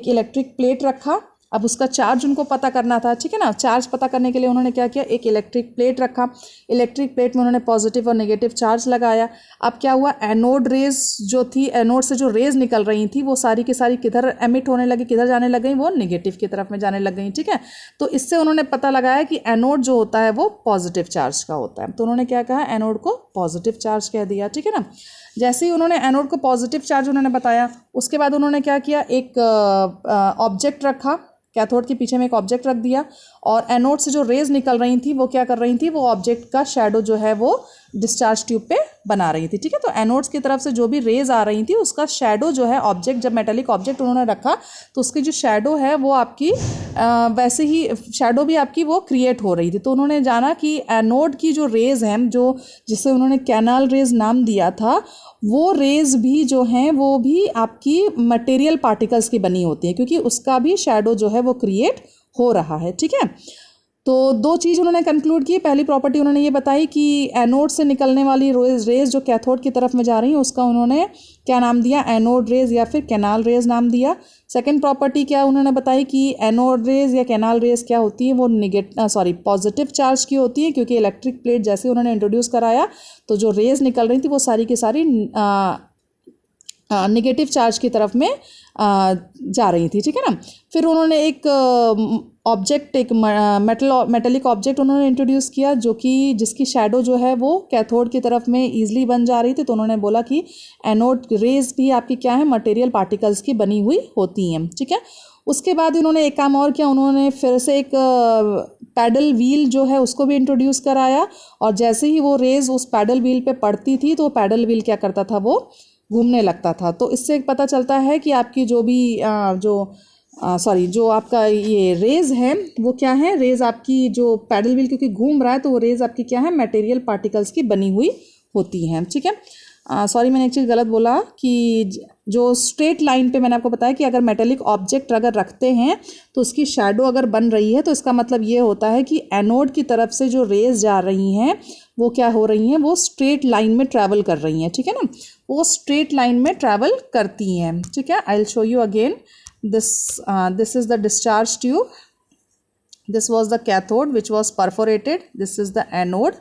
इलेक्ट्रिक प्लेट रखा। अब उसका चार्ज उनको पता करना था, ठीक है ना। चार्ज पता करने के लिए उन्होंने क्या किया, एक इलेक्ट्रिक प्लेट रखा। इलेक्ट्रिक प्लेट में उन्होंने पॉजिटिव और नेगेटिव चार्ज लगाया। अब क्या हुआ, एनोड रेज जो थी, एनोड से जो रेज निकल रही थी वो सारी की सारी किधर एमिट होने लगी, किधर जाने लग गई, वो नेगेटिव की तरफ में जाने लग गई, ठीक है। तो इससे उन्होंने पता लगाया कि एनोड जो होता है वो पॉजिटिव चार्ज का होता है। तो उन्होंने क्या कहा, एनोड को पॉजिटिव चार्ज कह दिया, ठीक है ना। जैसे ही उन्होंने एनोड को पॉजिटिव चार्ज उन्होंने बताया, उसके बाद उन्होंने क्या किया, एक ऑब्जेक्ट रखा, कैथोड के पीछे में एक ऑब्जेक्ट रख दिया और एनोड से जो रेज निकल रही थी वो क्या कर रही थी, वो ऑब्जेक्ट का शैडो जो है वो डिस्चार्ज ट्यूब पे बना रही थी, ठीक है। तो एनोड्स की तरफ से जो भी रेज आ रही थी उसका शैडो जो है, ऑब्जेक्ट जब मेटेलिक ऑब्जेक्ट उन्होंने रखा तो उसकी जो शैडो है वो आपकी वैसे ही शैडो भी आपकी वो क्रिएट हो रही थी। तो उन्होंने जाना कि एनोड की जो रेज हैं, जो जिसे उन्होंने कैनाल रेज नाम दिया था, वो रेज भी जो हैं वो भी आपकी मटेरियल पार्टिकल्स की बनी होती है क्योंकि उसका भी शैडो जो है वो क्रिएट हो रहा है, ठीक है। तो दो चीज़ उन्होंने कंक्लूड की। पहली प्रॉपर्टी उन्होंने ये बताई कि एनोड से निकलने वाली रेज जो कैथोड की तरफ में जा रही हैं उसका उन्होंने क्या नाम दिया, एनोड रेज या फिर कैनाल रेज नाम दिया। सेकंड प्रॉपर्टी क्या उन्होंने बताई कि एनोड रेज या कैनाल रेज क्या होती है, वो पॉजिटिव चार्ज की होती है क्योंकि इलेक्ट्रिक प्लेट जैसे उन्होंने इंट्रोड्यूस कराया तो जो रेज निकल रही थी वो सारी की सारी नेगेटिव चार्ज की तरफ में जा रही थी, ठीक है ना। फिर उन्होंने एक ऑब्जेक्ट, एक मेटेलिक ऑब्जेक्ट उन्होंने इंट्रोड्यूस किया जो कि जिसकी शैडो जो है वो कैथोड की तरफ में ईजिली बन जा रही थी। तो उन्होंने बोला कि एनोड रेज भी आपकी क्या है, मटेरियल पार्टिकल्स की बनी हुई होती हैं, ठीक है। उसके बाद उन्होंने एक काम और किया, उन्होंने फिर से एक पैडल व्हील जो है उसको भी इंट्रोड्यूस कराया और जैसे ही वो रेज उस पैडल व्हील पे पड़ती थी तो पैडल व्हील क्या करता था, वो घूमने लगता था। तो इससे पता चलता है कि आपकी जो भी जो सॉरी जो आपका ये रेज है वो क्या है, रेज आपकी जो पैडल व्हील क्योंकि घूम रहा है तो वो रेज आपकी क्या है, मटेरियल पार्टिकल्स की बनी हुई होती हैं, ठीक है। सॉरी मैंने एक चीज़ गलत बोला कि जो स्ट्रेट लाइन पे मैंने आपको बताया कि अगर मेटेलिक ऑब्जेक्ट अगर रखते हैं तो उसकी शैडो अगर बन रही है तो इसका मतलब ये होता है कि एनोड की तरफ से जो रेज जा रही हैं वो क्या हो रही हैं, वो स्ट्रेट लाइन में ट्रैवल कर रही हैं, ठीक है ना, वो स्ट्रेट लाइन में ट्रैवल करती हैं, ठीक है। I will show you again this is the discharge tube, this was the cathode which was perforated, this is the anode.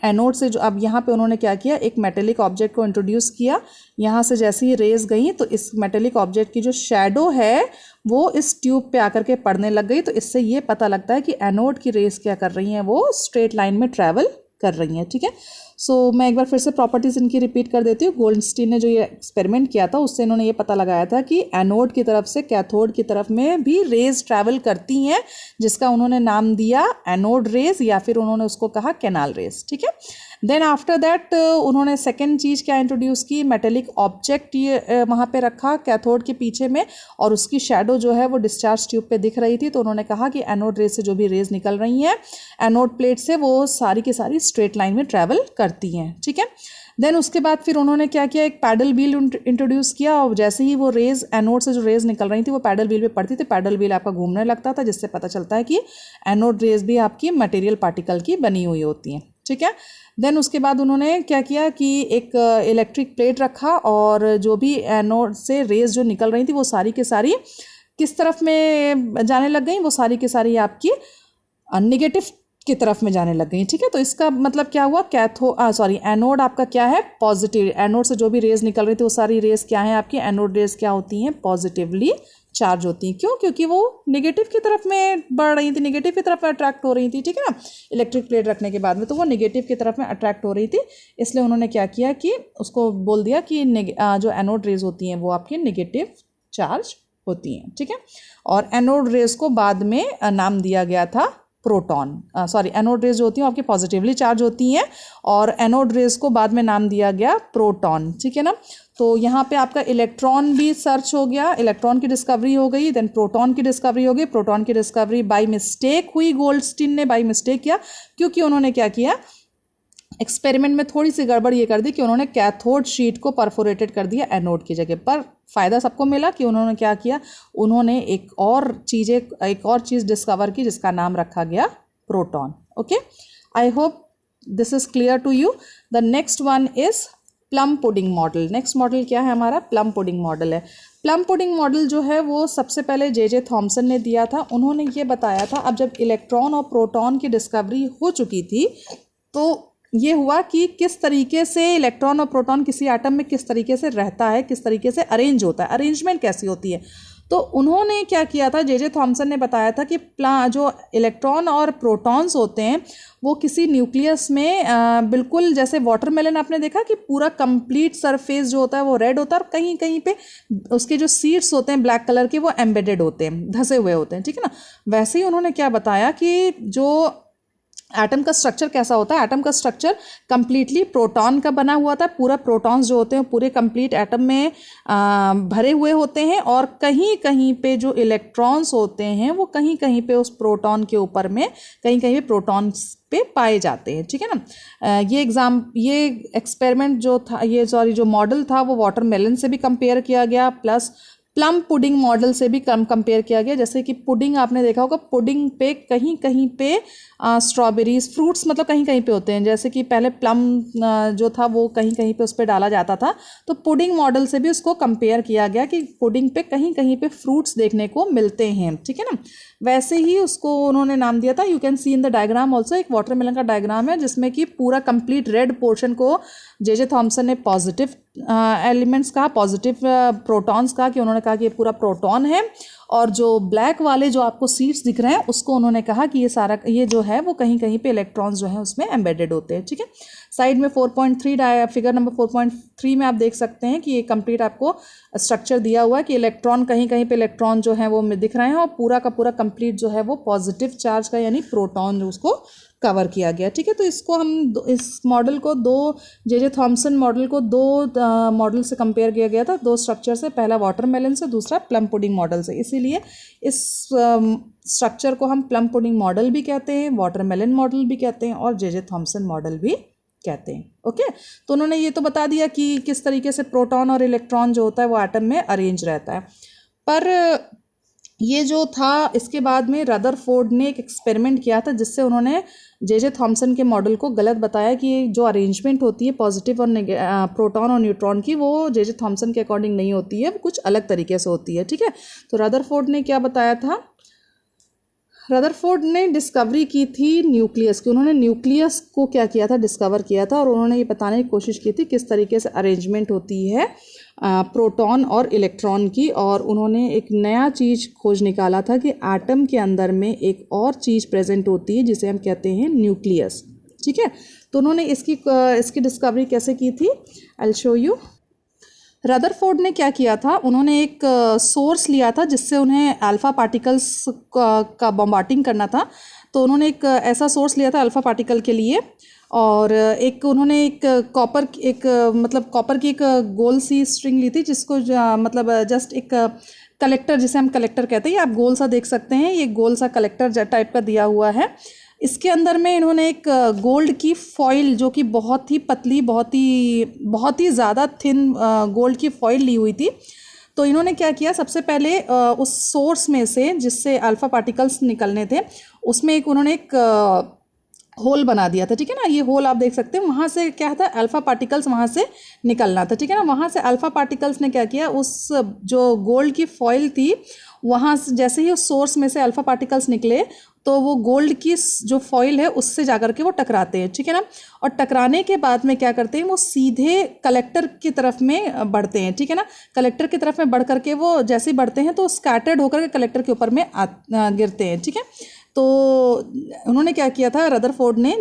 Anode से जो अब यहाँ पे उन्होंने क्या किया, एक मेटेलिक ऑब्जेक्ट को इंट्रोड्यूस किया, यहाँ से जैसे ही रेज गई तो इस मेटेलिक ऑब्जेक्ट की जो शैडो है वो इस ट्यूब पे आकर के पड़ने लग गई, तो इससे ये पता लगता है कि एनोड की रेज क्या कर रही हैं, वो स्ट्रेट लाइन में ट्रैवल कर रही हैं, ठीक है। सो मैं एक बार फिर से प्रॉपर्टीज़ इनकी रिपीट कर देती हूँ। गोल्डस्टीन ने जो ये एक्सपेरिमेंट किया था उससे इन्होंने ये पता लगाया था कि एनोड की तरफ से कैथोड की तरफ में भी रेज ट्रैवल करती हैं, जिसका उन्होंने नाम दिया एनोड रेज या फिर उन्होंने उसको कहा कैनाल रेज, ठीक है। देन आफ्टर दैट उन्होंने सेकेंड चीज़ क्या इंट्रोड्यूस की, मेटेलिक ऑब्जेक्ट ये वहाँ पे रखा कैथोड के पीछे में और उसकी शैडो जो है वो डिस्चार्ज ट्यूब पे दिख रही थी, तो उन्होंने कहा कि एनोड रेज से जो भी रेज निकल रही हैं एनोड प्लेट से वो सारी की सारी स्ट्रेट लाइन में ट्रैवल करती हैं, ठीक है। देन उसके बाद फिर उन्होंने क्या किया, एक पैडल व्हील इंट्रोड्यूस किया और जैसे ही वो रेज एनोड से जो रेज निकल रही थी वो पैडल व्हील पे पड़ती थी, पैडल व्हील आपका घूमने लगता था, जिससे पता चलता है कि एनोड रेज भी आपकी मटेरियल पार्टिकल की बनी हुई होती हैं, ठीक है। देन उसके बाद उन्होंने क्या किया कि एक इलेक्ट्रिक प्लेट रखा और जो भी एनोड से रेज जो निकल रही थी वो सारी के सारी किस तरफ में जाने लग गई, वो सारी की सारी आपकी नेगेटिव की तरफ में जाने लग गई, ठीक है। तो इसका मतलब क्या हुआ, एनोड आपका क्या है, पॉजिटिव। एनोड से जो भी रेज निकल रही थी वो सारी रेज क्या है आपकी, एनोड रेज क्या होती हैं, पॉजिटिवली चार्ज होती हैं। क्यों, क्योंकि वो नेगेटिव की तरफ में बढ़ रही थी, नेगेटिव की तरफ में अट्रैक्ट हो रही थी, ठीक है ना, इलेक्ट्रिक प्लेट रखने के बाद में तो वो नेगेटिव की तरफ में अट्रैक्ट हो रही थी, इसलिए उन्होंने क्या किया कि उसको बोल दिया कि जो एनोड रेज होती हैं वो आपकी नेगेटिव चार्ज होती हैं, ठीक है। और एनोड रेज को बाद में नाम दिया गया था प्रोटॉन, एनोड रेज जो होती हैं आपकी पॉजिटिवली चार्ज होती हैं और एनोड रेज को बाद में नाम दिया गया प्रोटॉन, ठीक है ना। तो यहाँ पे आपका इलेक्ट्रॉन भी सर्च हो गया, इलेक्ट्रॉन की डिस्कवरी हो गई, देन प्रोटॉन की डिस्कवरी हो गई। प्रोटॉन की डिस्कवरी बाय मिस्टेक हुई, गोल्डस्टीन ने बाय मिस्टेक किया, क्योंकि उन्होंने क्या किया, एक्सपेरिमेंट में थोड़ी सी गड़बड़ ये कर दी कि उन्होंने कैथोड शीट को परफोरेटेड कर दिया एनोड की जगह पर। फ़ायदा सबको मिला कि उन्होंने क्या किया, उन्होंने एक और चीज़ डिस्कवर की जिसका नाम रखा गया proton. Okay, I hope this is clear to you. The next one is plum pudding model. Next model क्या है हमारा, प्लम पुडिंग मॉडल है। प्लम पुडिंग मॉडल जो है वो सबसे पहले जे थॉमसन ने दिया था। उन्होंने ये बताया था, अब जब इलेक्ट्रॉन और प्रोटॉन की डिस्कवरी हो चुकी थी तो ये हुआ कि किस तरीके से इलेक्ट्रॉन और प्रोटॉन किसी एटम में किस तरीके से रहता है, किस तरीके से अरेंज होता है, अरेंजमेंट कैसी होती है। तो उन्होंने क्या किया था, जे थॉमसन ने बताया था कि जो इलेक्ट्रॉन और प्रोटॉन्स होते हैं वो किसी न्यूक्लियस में बिल्कुल जैसे वाटरमेलन आपने देखा कि पूरा कंप्लीट सरफेस जो होता है वो रेड होता है और कहीं कहीं पे उसके जो सीड्स होते हैं ब्लैक कलर के वो एम्बेडेड होते हैं, धसे हुए होते हैं, ठीक है ना। वैसे ही उन्होंने क्या बताया कि जो एटम का स्ट्रक्चर कैसा होता है, एटम का स्ट्रक्चर कंप्लीटली प्रोटॉन का बना हुआ था। पूरा प्रोटॉन्स जो होते हैं पूरे कंप्लीट एटम में भरे हुए होते हैं और कहीं कहीं पे जो इलेक्ट्रॉन्स होते हैं वो कहीं कहीं पे उस प्रोटॉन के ऊपर में कहीं कहीं पे प्रोटॉन्स पे पाए जाते हैं, ठीक है ना। ये एक्सपेरिमेंट जो था, जो मॉडल था वो वाटरमेलन से भी कंपेयर किया गया, प्लस प्लम पुडिंग मॉडल से भी कंपेयर किया गया। जैसे कि पुडिंग आपने देखा होगा, पुडिंग पे कहीं कहीं पे स्ट्रॉबेरीज फ्रूट्स मतलब कहीं कहीं पे होते हैं, जैसे कि पहले प्लम जो था वो कहीं कहीं पे उस पर डाला जाता था, तो पुडिंग मॉडल से भी उसको कंपेयर किया गया कि पुडिंग पे कहीं कहीं पे फ्रूट्स देखने को मिलते हैं, ठीक है ना। वैसे ही उसको उन्होंने नाम दिया था, you can see in the diagram also, एक वाटरमेलन का डायग्राम है जिसमें कि पूरा कंप्लीट रेड पोर्शन को जे थॉमसन ने पॉजिटिव एलिमेंट्स कहा, पॉजिटिव प्रोटॉन्स कहा, कि उन्होंने कहा कि ये पूरा प्रोटॉन है, और जो ब्लैक वाले जो आपको सीड्स दिख रहे हैं उसको उन्होंने कहा कि ये जो है वो कहीं कहीं पे इलेक्ट्रॉन्स जो है उसमें एम्बेडेड होते हैं, ठीक है। साइड में 4.3 फिगर नंबर 4.3 में आप देख सकते हैं कि ये कंप्लीट आपको स्ट्रक्चर दिया हुआ है कि इलेक्ट्रॉन कहीं कहीं पे इलेक्ट्रॉन जो है वो दिख रहे हैं और पूरा का पूरा कंप्लीट जो है वो पॉजिटिव चार्ज का यानी प्रोटॉन जो उसको कवर किया गया, ठीक है। तो इसको हम इस मॉडल को जे थॉमसन मॉडल को दो मॉडल से कंपेयर किया गया था, दो स्ट्रक्चर से, पहला वाटरमेलन से, दूसरा प्लम पुडिंग मॉडल से। इसीलिए इस स्ट्रक्चर को हम प्लम पुडिंग मॉडल भी कहते हैं, वाटरमेलन मॉडल भी कहते हैं और जे थॉमसन मॉडल भी कहते हैं। ओके, तो उन्होंने ये तो बता दिया कि किस तरीके से प्रोटॉन और इलेक्ट्रॉन जो होता है वो एटम में अरेंज रहता है। पर ये जो था, इसके बाद में रदरफोर्ड ने एक एक्सपेरिमेंट किया था जिससे उन्होंने जे थॉमसन के मॉडल को गलत बताया कि जो अरेंजमेंट होती है पॉजिटिव और प्रोटॉन और न्यूट्रॉन की, वो जे थॉमसन के अकॉर्डिंग नहीं होती है, कुछ अलग तरीके से होती है। ठीक है, तो रदरफोर्ड ने क्या बताया था, रदरफोर्ड ने डिस्कवरी की थी न्यूक्लियस की। उन्होंने न्यूक्लियस को क्या किया था, डिस्कवर किया था, और उन्होंने ये बताने की कोशिश की थी किस तरीके से अरेंजमेंट होती है प्रोटॉन और इलेक्ट्रॉन की। और उन्होंने एक नया चीज़ खोज निकाला था कि एटम के अंदर में एक और चीज़ प्रेजेंट होती है जिसे हम कहते हैं न्यूक्लियस। ठीक है, तो उन्होंने इसकी डिस्कवरी कैसे की थी, I will show you. Rutherford ने क्या किया था, उन्होंने एक सोर्स लिया था जिससे उन्हें अल्फ़ा पार्टिकल्स का बॉम्बार्डिंग करना था। तो उन्होंने एक ऐसा सोर्स लिया था अल्फ़ा पार्टिकल के लिए, और उन्होंने एक कॉपर की एक गोल सी स्ट्रिंग ली थी जिसको मतलब जस्ट एक कलेक्टर, जिसे हम कलेक्टर कहते हैं, आप गोल सा देख सकते हैं, ये गोल सा कलेक्टर टाइप का दिया हुआ है। इसके अंदर में इन्होंने एक गोल्ड की फॉइल, जो कि बहुत ही पतली, बहुत ही ज़्यादा थिन गोल्ड की फॉइल ली हुई थी। तो इन्होंने क्या किया, सबसे पहले उस सोर्स में से जिससे अल्फ़ा पार्टिकल्स निकलने थे, उसमें उन्होंने एक होल बना दिया था। ठीक है ना, ये होल आप देख सकते हैं, वहाँ से क्या था, अल्फ़ा पार्टिकल्स वहाँ से निकलना था। ठीक है ना, वहाँ से अल्फ़ा पार्टिकल्स ने क्या किया, उस जो गोल्ड की फॉइल थी वहाँ से जैसे ही उस सोर्स में से अल्फ़ा पार्टिकल्स निकले तो वो गोल्ड की जो फॉइल है उससे जाकर के वो टकराते हैं। ठीक है ना, और टकराने के बाद में क्या करते हैं, वो सीधे कलेक्टर की तरफ में बढ़ते हैं। ठीक है ना, कलेक्टर की तरफ में बढ़ करके वो जैसे ही बढ़ते हैं तो स्कैटर्ड होकर के कलेक्टर के ऊपर में गिरते हैं। ठीक है, तो उन्होंने क्या किया था, रदरफोर्ड ने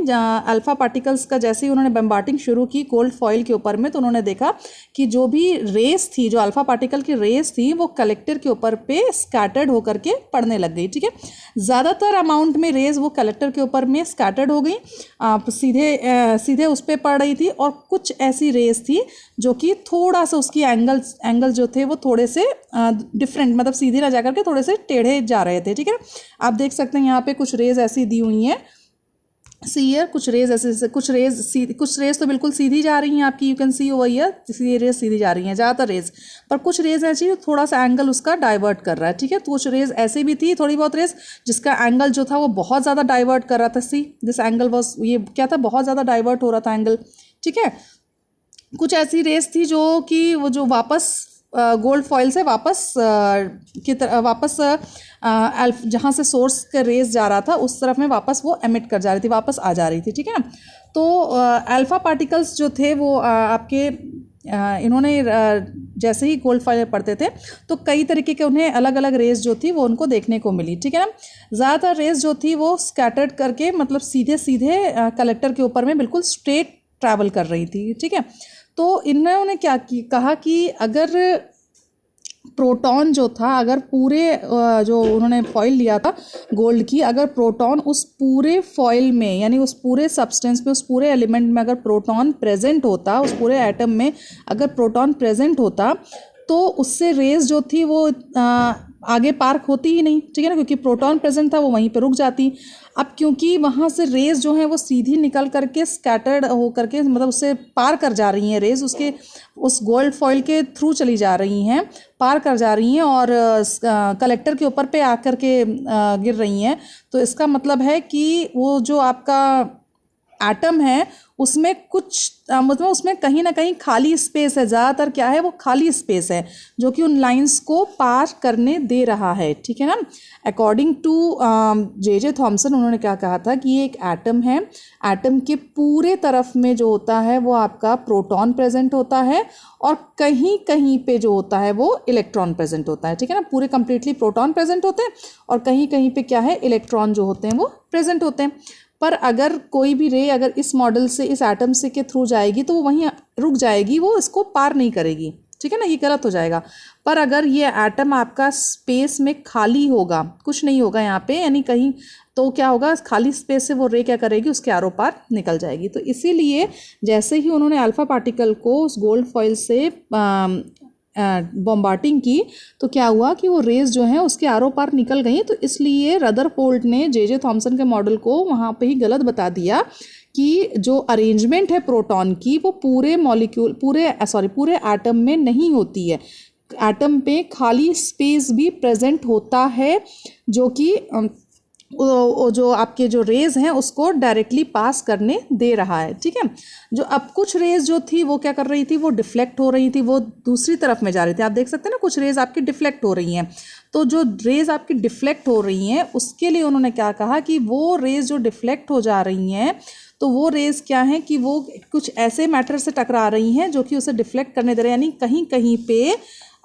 अल्फ़ा पार्टिकल्स का जैसे ही उन्होंने बम्बार्डिंग शुरू की गोल्ड फॉइल के ऊपर में, तो उन्होंने देखा कि जो भी रेस थी, जो अल्फ़ा पार्टिकल की रेस थी, वो कलेक्टर के ऊपर पे स्कैटर्ड होकर के पड़ने लग गई। ठीक है, ज़्यादातर अमाउंट में रेस वो कलेक्टर के ऊपर में स्कैटर्ड हो गई, सीधे उस पर पड़ रही थी, और कुछ ऐसी रेस थी जो कि थोड़ा सा उसकी एंगल जो थे वो थोड़े से डिफरेंट, मतलब सीधे ना जाकर के थोड़े से टेढ़े जा रहे थे। ठीक है, आप देख सकते हैं यहाँ पे कुछ रेज ऐसी दी हुई हैं, सीयर कुछ रेज ऐसे, कुछ रेज तो बिल्कुल सीधी जा रही हैं आपकी, you can see over here, ये रेज सीधी जा रही हैं ज़्यादातर रेज, पर कुछ रेज ऐसी थोड़ा सा एंगल उसका डाइवर्ट कर रहा है। ठीक है, तो कुछ रेज ऐसे भी थी, थोड़ी बहुत रेज जिसका एंगल जो था वो बहुत ज़्यादा डाइवर्ट कर रहा था। सी दिस एंगल वॉज, ये क्या था, बहुत ज़्यादा डाइवर्ट हो रहा था एंगल। ठीक है, कुछ ऐसी रेस थी जो कि वो जो वापस गोल्ड फॉइल से वापस जहाँ से सोर्स का रेस जा रहा था उस तरफ में वापस वो एमिट कर जा रही थी, वापस आ जा रही थी। ठीक है ना, तो अल्फ़ा पार्टिकल्स जो थे वो आपके इन्होंने जैसे ही गोल्ड फॉइल पढ़ते थे तो कई तरीके के उन्हें अलग अलग रेस जो थी वो उनको देखने को मिली। ठीक है ना, ज़्यादातर रेस जो थी वो स्कैटर्ड करके, मतलब सीधे कलेक्टर के ऊपर में बिल्कुल स्ट्रेट ट्रैवल कर रही थी। ठीक है, तो इन्होंने क्या कहा कि अगर प्रोटॉन जो था, अगर पूरे जो उन्होंने फॉइल लिया था गोल्ड की, अगर प्रोटॉन उस पूरे फॉइल में, यानी उस पूरे सब्सटेंस में, उस पूरे एलिमेंट में अगर प्रोटॉन प्रेजेंट होता, उस पूरे एटम में अगर प्रोटॉन प्रेजेंट होता, तो उससे रेस जो थी वो आगे पार्क होती ही नहीं। ठीक है ना, क्योंकि प्रोटॉन प्रेजेंट था वो वहीं पे रुक जाती। अब क्योंकि वहाँ से रेस जो है वो सीधी निकल करके स्कैटर्ड हो करके, मतलब उससे पार कर जा रही हैं रेस, उसके उस गोल्ड फॉइल के थ्रू चली जा रही हैं, पार कर जा रही हैं और कलेक्टर के ऊपर पे आकर के गिर रही हैं। तो इसका मतलब है कि वो जो आपका एटम है उसमें कुछ मतलब उसमें कहीं ना कहीं खाली स्पेस है, ज़्यादातर क्या है, वो खाली स्पेस है जो कि उन लाइंस को पार करने दे रहा है। ठीक है ना, अकॉर्डिंग टू जे थॉमसन, उन्होंने क्या कहा था कि ये एक एटम है, एटम के पूरे तरफ में जो होता है वो आपका प्रोटॉन प्रेजेंट होता है, और कहीं कहीं पे जो होता है वो इलेक्ट्रॉन प्रेजेंट होता है। ठीक है ना, पूरे कंप्लीटली प्रोटॉन प्रेजेंट होते हैं और कहीं कहीं पे क्या है, इलेक्ट्रॉन जो होते हैं वो प्रेजेंट होते हैं। पर अगर कोई भी रे अगर इस मॉडल से, इस एटम से के थ्रू जाएगी तो वो वहीं रुक जाएगी, वो इसको पार नहीं करेगी। ठीक है ना, ये गलत हो जाएगा। पर अगर ये एटम आपका स्पेस में खाली होगा, कुछ नहीं होगा यहाँ पे, यानी कहीं, तो क्या होगा, खाली स्पेस से वो रे क्या करेगी, उसके आरों पार निकल जाएगी। तो इसीलिए जैसे ही उन्होंने अल्फ़ा पार्टिकल को उस गोल्ड फॉइल से बॉम्बार्डिंग की तो क्या हुआ कि वो रेज जो है उसके आरों पार निकल गई। तो इसलिए रदरफोर्ड ने जे थॉमसन के मॉडल को वहाँ पे ही गलत बता दिया कि जो अरेंजमेंट है प्रोटॉन की वो पूरे मॉलिक्यूल पूरे एटम में नहीं होती है। एटम पे खाली स्पेस भी प्रेजेंट होता है जो कि जो आपके जो रेज हैं उसको डायरेक्टली पास करने दे रहा है। ठीक है, जो अब कुछ रेज जो थी वो क्या कर रही थी, वो डिफ्लेक्ट हो रही थी, वो दूसरी तरफ में जा रही थी। आप देख सकते हैं ना, कुछ रेज आपकी डिफ्लेक्ट हो रही हैं। तो जो रेज आपकी डिफ्लेक्ट हो रही हैं उसके लिए उन्होंने क्या कहा कि वो रेज जो डिफ्लेक्ट हो जा रही हैं तो वो रेज क्या हैं कि वो कुछ ऐसे मैटर से टकरा रही हैं जो कि उसे डिफ्लेक्ट करने दे रहे हैं। यानी कहीं कहीं पे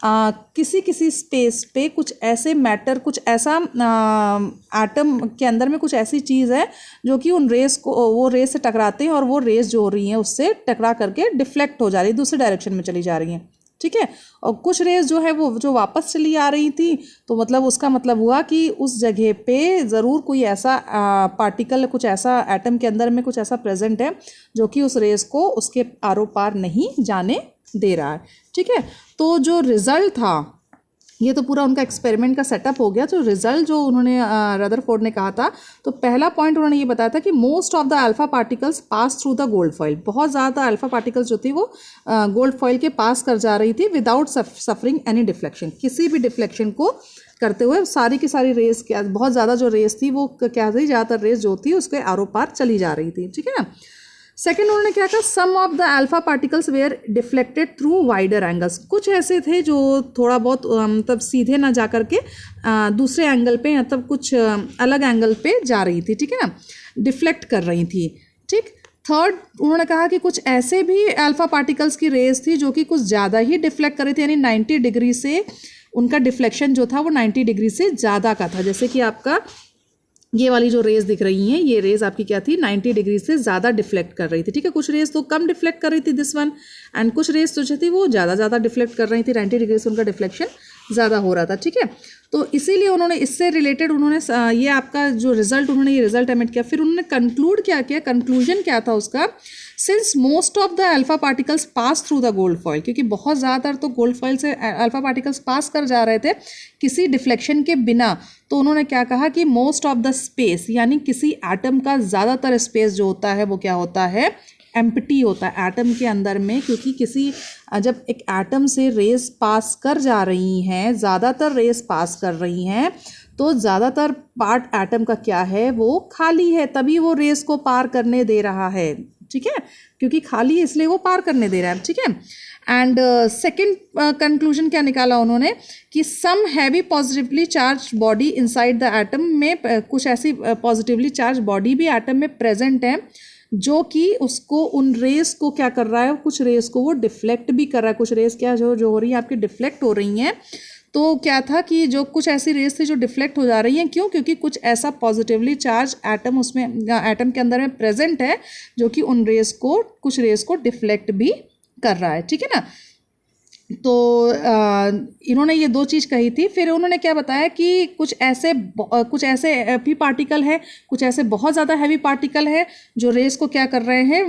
किसी स्पेस पे कुछ ऐसे मैटर, कुछ ऐसा एटम के अंदर में कुछ ऐसी चीज़ है जो कि उन रेस को, वो रेस से टकराते हैं और वो रेस जो हो रही हैं उससे टकरा करके डिफ्लेक्ट हो जा रही है, दूसरे डायरेक्शन में चली जा रही हैं। ठीक है, और कुछ रेस जो है वो जो वापस चली आ रही थी तो मतलब उसका मतलब हुआ कि उस जगह पे ज़रूर कोई ऐसा पार्टिकल, कुछ ऐसा एटम के अंदर में कुछ ऐसा प्रेजेंट है जो कि उस रेस को उसके आरों पार नहीं जाने दे रहा है। ठीक है, तो जो रिज़ल्ट था, ये तो पूरा उनका एक्सपेरिमेंट का सेटअप हो गया। तो रिजल्ट जो उन्होंने रदरफोर्ड ने कहा था, तो पहला पॉइंट उन्होंने ये बताया था कि most of the alpha particles pass through the gold foil. बहुत ज़्यादा अल्फा पार्टिकल्स जो थी वो गोल्ड फॉइल के पास कर जा रही थी विदाउट सफरिंग एनी डिफ्लेक्शन। किसी भी डिफ्लेक्शन को करते हुए सारी की सारी रेस, क्या बहुत ज़्यादा जो रेस थी वो क्या थी, ज़्यादातर रेस जो थी उसके आरों पार चली जा रही थी। ठीक है ना। सेकेंड उन्होंने क्या कहा, some of the alpha particles were deflected through wider angles. कुछ ऐसे थे जो थोड़ा बहुत मतलब सीधे ना जा करके दूसरे एंगल पे, मतलब कुछ अलग एंगल पे जा रही थी। ठीक है ना, डिफ्लेक्ट कर रही थी। ठीक, थर्ड उन्होंने कहा कि कुछ ऐसे भी अल्फा पार्टिकल्स की रेस थी जो कि कुछ ज़्यादा ही डिफ्लेक्ट कर रही थी, यानी 90 डिग्री से उनका डिफ्लेक्शन जो था वो 90 डिग्री से ज़्यादा का था। जैसे कि आपका ये वाली जो रेज दिख रही हैं, ये रेज आपकी क्या थी, 90 डिग्री से ज़्यादा डिफ्लेक्ट कर रही थी। ठीक है, कुछ रेज तो कम डिफ्लेक्ट कर रही थी, दिस वन, एंड कुछ रेज तो जो थी वो ज़्यादा डिफ्लेक्ट कर रही थी, 90 डिग्री से उनका डिफ्लेक्शन ज़्यादा हो रहा था। ठीक है, तो इसीलिए उन्होंने इससे रिलेटेड उन्होंने ये आपका जो रिजल्ट, उन्होंने ये रिजल्ट एमिट किया। फिर उन्होंने कंक्लूड क्या किया, कंक्लूजन क्या था उसका, since most of the alpha particles pass through the gold foil, क्योंकि बहुत ज़्यादातर तो गोल्ड फॉइल से अल्फा पार्टिकल्स पास कर जा रहे थे किसी डिफ्लेक्शन के बिना, तो उन्होंने क्या कहा कि मोस्ट ऑफ द स्पेस, यानी किसी एटम का ज़्यादातर स्पेस जो होता है वो क्या होता है, एम्प्टी होता है एटम के अंदर में। क्योंकि जब एक एटम से रेस पास कर जा रही हैं, ज़्यादातर रेस पास कर रही हैं, तो ज़्यादातर पार्ट एटम का क्या है, वो खाली है, तभी वो रेस को पार करने दे रहा है। ठीक है, क्योंकि खाली इसलिए वो पार करने दे रहा है। ठीक है, एंड सेकेंड कंक्लूजन क्या निकाला उन्होंने कि some heavy positively charge body inside the atom में, कुछ ऐसी पॉजिटिवली चार्ज बॉडी भी एटम में प्रेजेंट है जो कि उसको, उन रेस को क्या कर रहा है, कुछ रेस को वो डिफ्लेक्ट भी कर रहा है। कुछ रेस क्या जो हो रही है आपकी, डिफ्लेक्ट हो रही हैं। तो क्या था कि जो कुछ ऐसी रेस थी जो डिफ्लेक्ट हो जा रही हैं, क्यों, क्योंकि कुछ ऐसा पॉजिटिवली चार्ज एटम उसमें, एटम के अंदर में प्रेजेंट है जो कि उन रेस को, कुछ रेस को डिफ्लेक्ट भी कर रहा है। ठीक है ना, तो इन्होंने ये दो चीज़ कही थी। फिर उन्होंने क्या बताया कि कुछ ऐसे भी पार्टिकल है, कुछ ऐसे बहुत ज़्यादा हैवी पार्टिकल है जो रेस को क्या कर रहे हैं,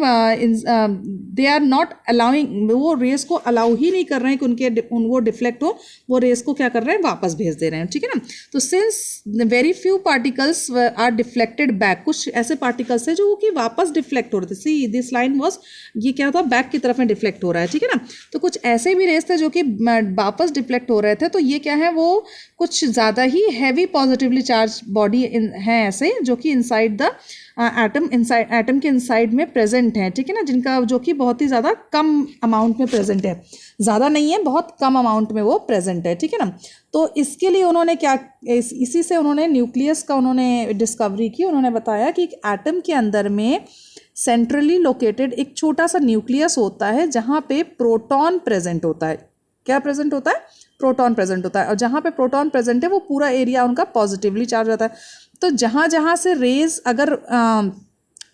दे आर नॉट अलाउइंग, वो रेस को अलाउ ही नहीं कर रहे हैं कि वो डिफ्लेक्ट हो, वो रेस को क्या कर रहे हैं, वापस भेज दे रहे हैं। ठीक है ना, तो since very few particles are deflected back, कुछ ऐसे पार्टिकल्स है जो कि वापस डिफ्लेक्ट हो रहे थे। सी दिस लाइन वॉज, ये क्या होता है, बैक की तरफ में डिफ्लेक्ट हो रहा है। ठीक है ना, तो कुछ ऐसे भी रेस थे जो कि वापस डिफ्लेक्ट हो रहे थे। तो ये क्या है, वो कुछ ज़्यादा ही हैवी पॉजिटिवली चार्ज बॉडी हैं ऐसे जो कि इनसाइड द एटम के इनसाइड में प्रेजेंट हैं। ठीक है ना, जिनका जो कि बहुत ही ज़्यादा कम अमाउंट में प्रेजेंट है, ज़्यादा नहीं है, बहुत कम अमाउंट में वो प्रेजेंट है। ठीक है ना, तो इसके लिए उन्होंने क्या, इसी से उन्होंने न्यूक्लियस का उन्होंने डिस्कवरी की। उन्होंने बताया कि एक एटम के अंदर में सेंट्रली लोकेटेड एक छोटा सा न्यूक्लियस होता है जहाँ पे प्रोटॉन प्रेजेंट होता है। क्या प्रेजेंट होता है, प्रोटॉन प्रेजेंट होता है, और जहाँ पे प्रोटॉन प्रेजेंट है वो पूरा एरिया उनका पॉजिटिवली चार्ज होता है। तो जहाँ से रेज अगर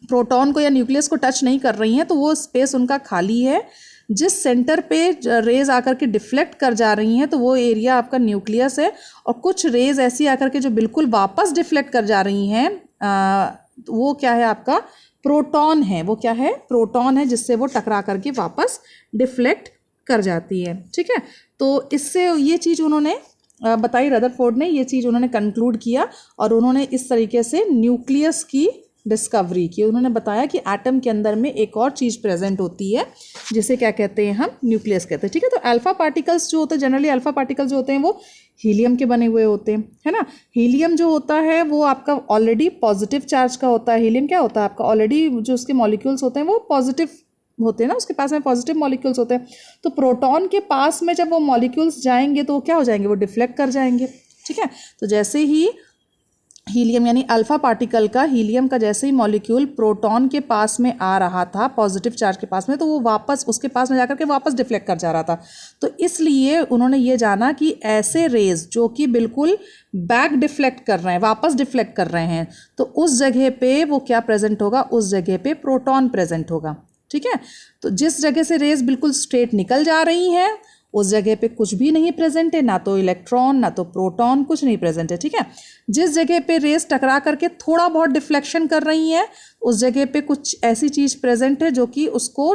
प्रोटॉन को या न्यूक्लियस को टच नहीं कर रही हैं तो वो स्पेस उनका खाली है। जिस सेंटर पे रेज आकर के डिफ्लेक्ट कर जा रही हैं तो वो एरिया आपका न्यूक्लियस है, और कुछ रेज ऐसी आकर के जो बिल्कुल वापस डिफ्लेक्ट कर जा रही हैं, वो क्या है, आपका प्रोटॉन है। वो क्या है, प्रोटॉन है, जिससे वो टकरा करके वापस डिफ्लेक्ट कर जाती है। ठीक है, तो इससे ये चीज़ उन्होंने बताई, रदरफोर्ड ने ये चीज़ उन्होंने कंक्लूड किया और उन्होंने इस तरीके से न्यूक्लियस की डिस्कवरी की। उन्होंने बताया कि एटम के अंदर में एक और चीज़ प्रेजेंट होती है जिसे क्या कहते हैं हम, न्यूक्लियस कहते हैं। ठीक है, तो अल्फा पार्टिकल्स जो होते हैं, जनरली अल्फा पार्टिकल्स जो होते हैं वो हीलियम के बने हुए होते हैं, है ना। हीलियम जो होता है वो आपका ऑलरेडी पॉजिटिव चार्ज का होता है। हीलियम क्या होता है आपका, ऑलरेडी जो उसके मॉलिक्यूल्स होते हैं वो पॉजिटिव होते हैं ना, उसके पास में पॉजिटिव मॉलिक्यूल्स होते हैं। तो प्रोटॉन के पास में जब वो मॉलिक्यूल्स जाएंगे तो वो क्या हो जाएंगे, वो डिफ्लेक्ट कर जाएंगे। ठीक है, तो जैसे ही हीलियम यानी अल्फा पार्टिकल का, हीलियम का जैसे ही मॉलिक्यूल प्रोटॉन के पास में आ रहा था, पॉजिटिव चार्ज के पास में, तो वो वापस उसके पास में जाकर के वापस डिफ्लेक्ट कर जा रहा था। तो इसलिए उन्होंने ये जाना कि ऐसे रेज जो कि बिल्कुल बैक डिफ्लेक्ट कर रहे हैं, वापस डिफ्लेक्ट कर रहे हैं, तो उस जगह पे वो क्या प्रेजेंट होगा, उस जगह पे प्रोटॉन प्रेजेंट होगा। ठीक है, तो जिस जगह से रेज बिल्कुल स्ट्रेट निकल जा रही हैं उस जगह पे कुछ भी नहीं प्रेजेंट है, ना तो इलेक्ट्रॉन ना तो प्रोटॉन, कुछ नहीं प्रेजेंट है। ठीक है, जिस जगह पे रेस टकरा करके थोड़ा बहुत डिफ्लेक्शन कर रही है उस जगह पे कुछ ऐसी चीज़ प्रेजेंट है जो कि उसको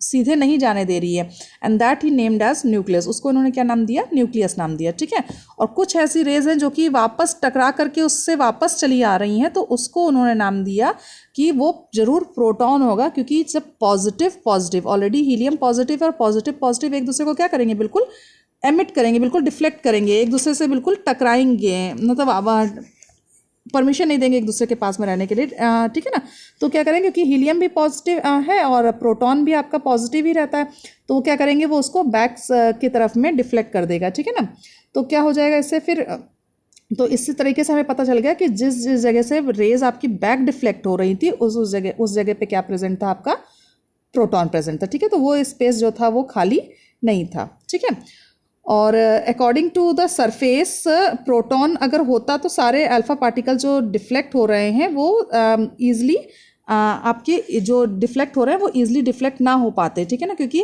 सीधे नहीं जाने दे रही है, and that he named as nucleus. उसको उन्होंने क्या नाम दिया, न्यूक्लियस नाम दिया। ठीक है, और कुछ ऐसी रेज हैं जो कि वापस टकरा करके उससे वापस चली आ रही हैं, तो उसको उन्होंने नाम दिया कि वो जरूर प्रोटॉन होगा, क्योंकि जब पॉजिटिव ऑलरेडी हीलियम पॉजिटिव और पॉजिटिव एक दूसरे को क्या करेंगे, बिल्कुल एमिट करेंगे, बिल्कुल डिफ्लेक्ट करेंगे, एक दूसरे से बिल्कुल टकराएंगे, मतलब परमिशन नहीं देंगे एक दूसरे के पास में रहने के लिए। ठीक है ना, तो क्या करेंगे, क्योंकि हीलियम भी पॉजिटिव है और प्रोटॉन भी आपका पॉजिटिव ही रहता है, तो वो क्या करेंगे, वो उसको बैक की तरफ में डिफ्लेक्ट कर देगा। ठीक है ना, तो क्या हो जाएगा इससे फिर, तो इसी तरीके से हमें पता चल गया कि जिस जगह से रेज आपकी बैक डिफ्लेक्ट हो रही थी उस जगह पे क्या प्रेजेंट था, आपका प्रोटॉन प्रेजेंट था। ठीक है, तो वो स्पेस जो था वो खाली नहीं था। ठीक है, और according to the surface proton अगर होता तो सारे अल्फा पार्टिकल जो डिफ्लेक्ट हो रहे हैं वो ईजिली आपके जो डिफ्लेक्ट हो रहे हैं वो ईजिली डिफ्लेक्ट ना हो पाते। ठीक है ना, क्योंकि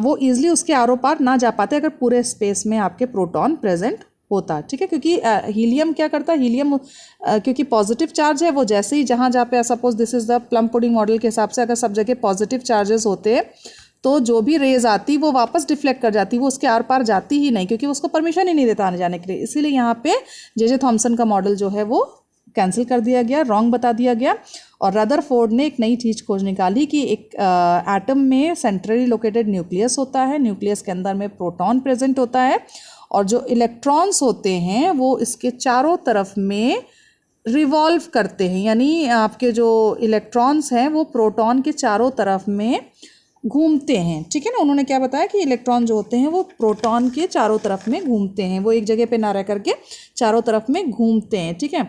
वो ईजिली उसके आरों पार ना जा पाते अगर पूरे स्पेस में आपके प्रोटॉन प्रेजेंट होता। ठीक है, क्योंकि हीलियम क्या करता है, हीलियम क्योंकि पॉजिटिव चार्ज है, वो जैसे ही जहाँ पे suppose this is the plum pudding model के हिसाब से अगर सब जगह पॉजिटिव चार्जेस होते तो जो भी रेज आती वो वापस डिफ्लेक्ट कर जाती, वो उसके आर पार जाती ही नहीं, क्योंकि उसको परमिशन ही नहीं देता आने जाने के लिए। इसीलिए यहाँ पे जे थॉमसन का मॉडल जो है वो कैंसिल कर दिया गया, रॉन्ग बता दिया गया, और रदरफोर्ड ने एक नई चीज़ खोज निकाली कि एक एटम में सेंट्रली लोकेटेड न्यूक्लियस होता है, न्यूक्लियस के अंदर में प्रोटॉन प्रेजेंट होता है, और जो इलेक्ट्रॉन्स होते हैं वो इसके चारों तरफ में रिवॉल्व करते हैं, यानी आपके जो इलेक्ट्रॉन्स हैं वो प्रोटॉन के चारों तरफ में घूमते हैं। ठीक है ना, उन्होंने क्या बताया कि इलेक्ट्रॉन जो होते हैं वो प्रोटॉन के चारों तरफ में घूमते हैं, वो एक जगह पे ना रह करके चारों तरफ में घूमते हैं। ठीक है,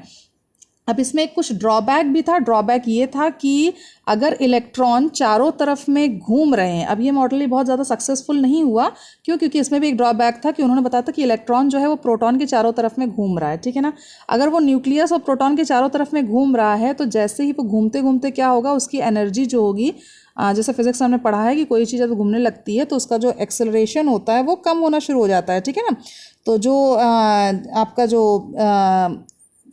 अब इसमें कुछ ड्रॉबैक भी था। ड्रॉबैक ये था कि अगर इलेक्ट्रॉन चारों तरफ में घूम रहे हैं, अब ये मॉडल ही बहुत ज़्यादा सक्सेसफुल नहीं हुआ, क्यों, क्योंकि इसमें भी एक ड्रॉबैक था कि उन्होंने बताया था कि इलेक्ट्रॉन जो है वो प्रोटॉन के चारों तरफ में घूम रहा है। ठीक है ना, अगर वो न्यूक्लियस और प्रोटॉन के चारों तरफ में घूम रहा है तो जैसे ही वो घूमते घूमते क्या होगा, उसकी एनर्जी जो होगी, जैसे फिजिक्स हमने पढ़ा है कि कोई चीज़ जब घूमने लगती है तो उसका जो एक्सेलरेशन होता है वो कम होना शुरू हो जाता है। ठीक है ना, तो जो आपका जो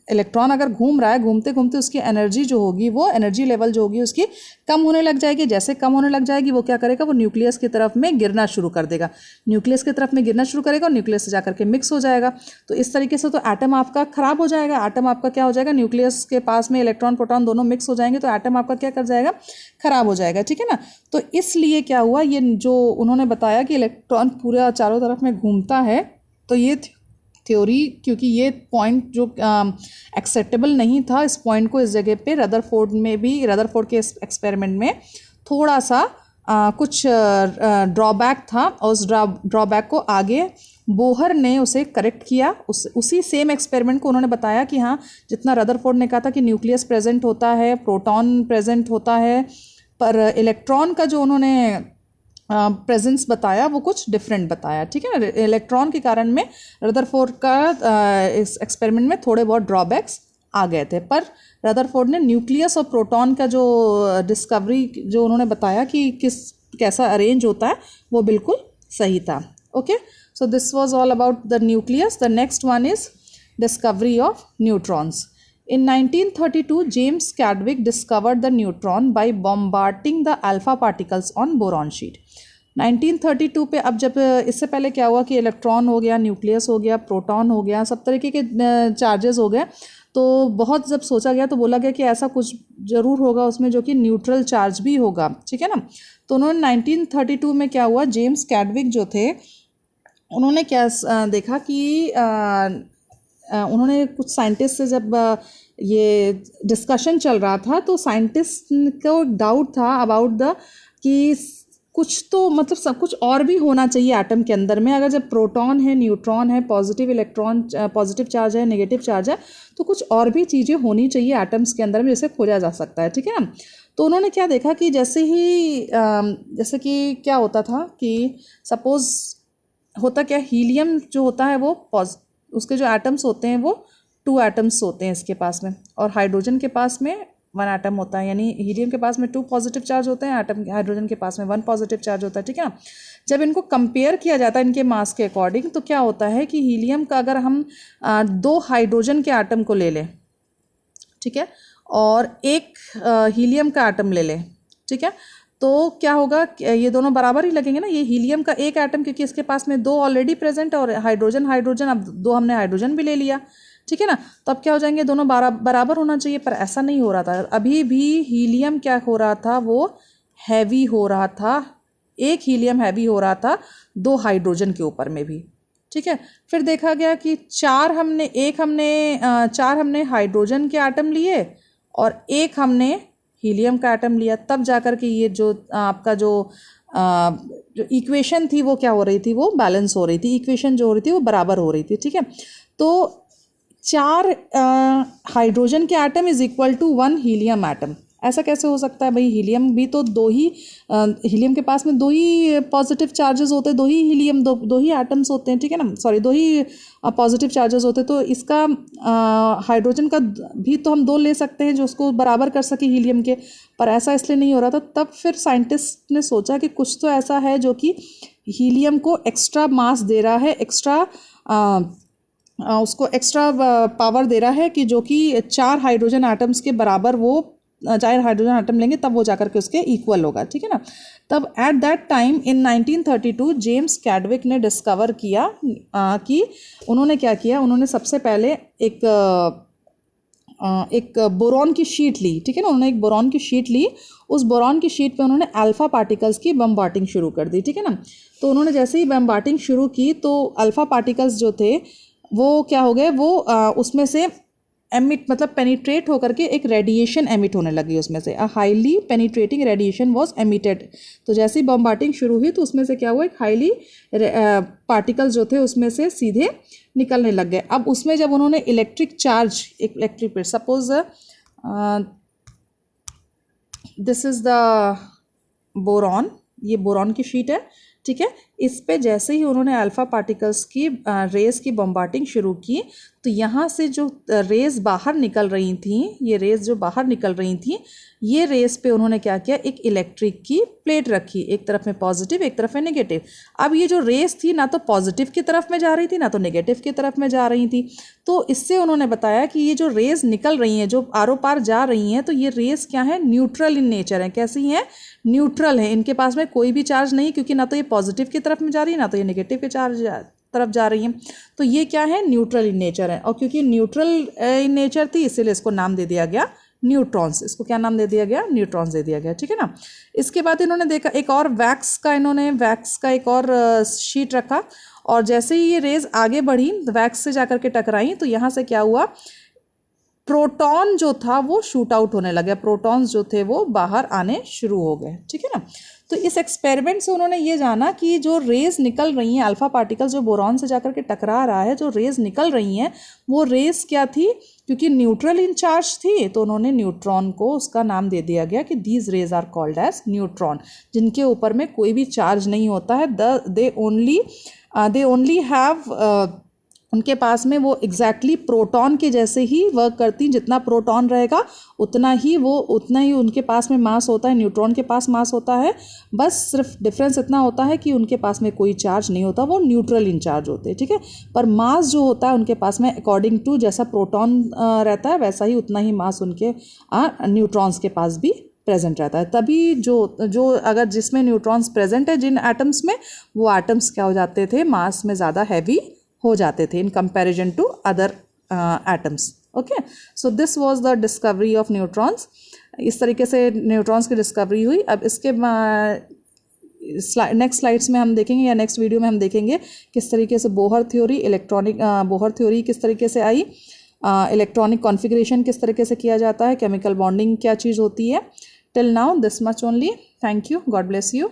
इलेक्ट्रॉन अगर घूम रहा है, घूमते घूमते उसकी एनर्जी जो होगी, वो एनर्जी लेवल जो होगी उसकी कम होने लग जाएगी। जैसे कम होने लग जाएगी वो क्या करेगा, वो न्यूक्लियस की तरफ में गिरना शुरू कर देगा, न्यूक्लियस की तरफ में गिरना शुरू करेगा और न्यूक्लियस से जाकर के मिक्स हो जाएगा। तो इस तरीके से तो एटम आपका खराब हो जाएगा, एटम आपका क्या हो जाएगा, न्यूक्लियस के पास में इलेक्ट्रॉन प्रोटॉन दोनों मिक्स हो जाएंगे, तो एटम आपका क्या कर जाएगा, खराब हो जाएगा। ठीक है ना, तो इसलिए क्या हुआ, ये जो उन्होंने बताया कि इलेक्ट्रॉन पूरा चारों तरफ में घूमता है, तो ये थ्योरी, क्योंकि ये पॉइंट जो एक्सेप्टेबल नहीं था, इस पॉइंट को इस जगह पे रदरफोर्ड के एक्सपेरिमेंट में थोड़ा सा कुछ ड्रॉबैक था, और उस ड्रॉबैक को आगे बोहर ने उसे करेक्ट किया। उसी सेम एक्सपेरिमेंट को उन्होंने बताया कि हाँ, जितना रदरफोर्ड ने कहा था कि न्यूक्लियस प्रेजेंट होता है, प्रोटॉन प्रेजेंट होता है, पर इलेक्ट्रॉन का जो उन्होंने प्रेजेंस बताया वो कुछ डिफरेंट बताया। ठीक है ना, इलेक्ट्रॉन के कारण में रदरफोर्ड का इस एक्सपेरिमेंट में थोड़े बहुत ड्रॉबैक्स आ गए थे, पर रदरफोर्ड ने न्यूक्लियस और प्रोटॉन का जो डिस्कवरी जो उन्होंने बताया कि कैसा अरेंज होता है वो बिल्कुल सही था। Okay, so this was all about the nucleus. The next one is discovery of neutrons. In 1932, James Chadwick discovered the neutron by bombarding the alpha particles on boron sheet. 1932 पे, अब जब इससे पहले क्या हुआ कि इलेक्ट्रॉन हो गया, न्यूक्लियस हो गया, प्रोटॉन हो गया, सब तरीके के चार्जेस हो गए, तो बहुत जब सोचा गया तो बोला गया कि ऐसा कुछ ज़रूर होगा उसमें जो कि न्यूट्रल चार्ज भी होगा, ठीक है ना। तो उन्होंने 1932 में क्या हुआ, जेम्स कैडविक जो थे उन्होंने क्या देखा कि उन्होंने कुछ साइंटिस्ट से जब ये डिस्कशन चल रहा था तो साइंटिस्ट को डाउट था अबाउट द कि कुछ तो मतलब सब कुछ और भी होना चाहिए एटम के अंदर में। अगर जब प्रोटॉन है, न्यूट्रॉन है, पॉजिटिव इलेक्ट्रॉन, पॉजिटिव चार्ज है, नेगेटिव चार्ज है, तो कुछ और भी चीज़ें होनी चाहिए एटम्स के अंदर में जिसे खोजा जा सकता है, ठीक है ना। तो उन्होंने क्या देखा कि जैसे कि क्या होता था कि सपोज़ होता क्या, हीलियम जो होता है वो उसके जो एटम्स होते हैं वो 2 एटम्स होते हैं इसके पास में, और हाइड्रोजन के पास में 1 एटम होता है, यानी हीलियम के पास में 2 पॉजिटिव चार्ज होते हैं, एटम हाइड्रोजन के पास में 1 पॉजिटिव चार्ज होता है, ठीक है ना। जब इनको कंपेयर किया जाता है इनके मास के अकॉर्डिंग, तो क्या होता है कि हीलियम का अगर हम 2 हाइड्रोजन के एटम को ले लें, ठीक है, और 1 हीलियम का एटम ले लें, ठीक है, तो क्या होगा, ये दोनों बराबर ही लगेंगे ना। ये हीलियम का 1 एटम, क्योंकि इसके पास में 2 ऑलरेडी प्रेजेंट है, और हाइड्रोजन अब 2 हमने हाइड्रोजन भी ले लिया, ठीक है ना। तो अब क्या हो जाएंगे, दोनों बराबर होना चाहिए, पर ऐसा नहीं हो रहा था। अभी भी हीलियम क्या हो रहा था, वो हैवी हो रहा था, 1 हीलियम हैवी हो रहा था 2 हाइड्रोजन के ऊपर में भी, ठीक है। फिर देखा गया कि 4 हमने हाइड्रोजन के एटम लिए और 1 हमने हीलियम का एटम लिया, तब जाकर के ये जो आपका जो इक्वेशन थी वो क्या हो रही थी, वो बैलेंस हो रही थी, इक्वेशन जो हो रही थी वो बराबर हो रही थी, ठीक है। तो 4 हाइड्रोजन के atom is equal to 1 helium atom. ऐसा कैसे हो सकता है भाई, हीलियम भी तो हीलियम के पास में 2 ही पॉजिटिव चार्जेस होते हैं, 2 ही हीलियम, दो ही एटम्स होते हैं, ठीक है ना, सॉरी 2 ही पॉजिटिव चार्जेस होते हैं। तो इसका हाइड्रोजन का भी तो हम 2 ले सकते हैं जो उसको बराबर कर सके हीलियम के, पर ऐसा इसलिए नहीं हो रहा था। तब फिर साइंटिस्ट ने सोचा कि कुछ तो ऐसा है जो कि हीलियम को एक्स्ट्रा मास दे रहा है, उसको एक्स्ट्रा पावर दे रहा है कि जो कि 4 हाइड्रोजन एटम्स के बराबर, वो 4 हाइड्रोजन एटम लेंगे तब वो जाकर के उसके इक्वल होगा, ठीक है ना। तब at that time in 1932 James Chadwick ने डिस्कवर किया कि उन्होंने क्या किया, उन्होंने सबसे पहले एक बोरॉन की शीट ली, ठीक है ना। उन्होंने एक बोरॉन की शीट ली, उस बोरॉन की शीट पे उन्होंने अल्फा पार्टिकल्स की बम्बार्टिंग शुरू कर दी, ठीक है ना। तो उन्होंने जैसे ही बम्बार्टिंग शुरू की तो अल्फा पार्टिकल्स जो थे वो क्या हो गए, वो उसमें से एमिट मतलब पेनिट्रेट होकर के एक रेडिएशन एमिट होने लगी उसमें से, a highly penetrating radiation was emitted. तो जैसे ही बम्बार्टिंग शुरू हुई तो उसमें से क्या हुआ, एक हाईली पार्टिकल्स जो थे उसमें से सीधे निकलने लग गए। अब उसमें जब उन्होंने इलेक्ट्रिक चार्ज, एक electric field, suppose this is the boron, ये बोरॉन की शीट है, ठीक है। इस पे जैसे ही उन्होंने अल्फा पार्टिकल्स की रेज की बम्बार्टिंग शुरू की तो यहाँ से जो रेज बाहर निकल रही थी, ये रेज जो बाहर निकल रही थी, ये रेस पे उन्होंने क्या किया, एक इलेक्ट्रिक की प्लेट रखी, एक तरफ में पॉजिटिव एक तरफ में नेगेटिव। अब ये जो रेस थी ना तो पॉजिटिव की तरफ में जा रही थी ना तो नेगेटिव की तरफ में जा रही थी। तो इससे उन्होंने बताया कि ये जो रेस निकल रही हैं, जो आरो पार जा रही हैं, तो ये रेस क्या है, न्यूट्रल इन नेचर है। कैसी हैं, न्यूट्रल है, इनके पास में कोई भी चार्ज नहीं, क्योंकि ना तो ये पॉजिटिव की तरफ में जा रही है ना तो ये नेगेटिव के चार्ज तरफ जा रही हैं। तो ये क्या है, न्यूट्रल इन नेचर है। और क्योंकि न्यूट्रल इन नेचर थी इसीलिए इसको नाम दे दिया गया न्यूट्रॉन्स। इसको क्या नाम दे दिया गया, न्यूट्रॉन्स दे दिया गया, ठीक है ना। इसके बाद इन्होंने देखा एक और वैक्स का एक और शीट रखा, और जैसे ही ये रेज आगे बढ़ी वैक्स से जाकर के टकराई तो यहाँ से क्या हुआ, प्रोटॉन जो था वो शूट आउट होने लगा, प्रोटॉन्स जो थे वो बाहर आने शुरू हो गए, ठीक है ना। तो इस एक्सपेरिमेंट से उन्होंने ये जाना कि जो रेज निकल रही हैं, अल्फा पार्टिकल्स जो बोरॉन से जाकर के टकरा रहा है, जो रेज निकल रही हैं वो रेज क्या थी, क्योंकि न्यूट्रल इन चार्ज थी तो उन्होंने न्यूट्रॉन को उसका नाम दे दिया गया कि these rays are called as neutron, जिनके ऊपर में कोई भी चार्ज नहीं होता है। दे ओनली हैव, उनके पास में वो एग्जैक्टली प्रोटॉन के जैसे ही वर्क करती, जितना प्रोटॉन रहेगा उतना ही उनके पास में मास होता है, न्यूट्रॉन के पास मास होता है। बस सिर्फ डिफरेंस इतना होता है कि उनके पास में कोई चार्ज नहीं होता, वो न्यूट्रल इन चार्ज होते हैं, ठीक है। पर मास जो होता है उनके पास में अकॉर्डिंग टू जैसा प्रोटॉन रहता है वैसा ही उतना ही मास उनके न्यूट्रॉन्स के पास भी प्रेजेंट रहता है। तभी जो अगर जिसमें न्यूट्रॉन्स प्रेजेंट है जिन एटम्स में, वो एटम्स क्या हो जाते थे, मास में ज़्यादा हैवी हो जाते थे in comparison to other atoms. Okay, so this was the discovery of neutrons. इस तरीके से न्यूट्रॉन्स की डिस्कवरी हुई। अब इसके नेक्स्ट स्लाइड्स में हम देखेंगे या नेक्स्ट वीडियो में हम देखेंगे किस तरीके से बोहर थ्योरी, बोहर थ्योरी किस तरीके से आई, इलेक्ट्रॉनिक कॉन्फ़िगरेशन किस तरीके से किया जाता है, केमिकल बॉन्डिंग क्या चीज़ होती है। Till now this much only. Thank you, God bless you.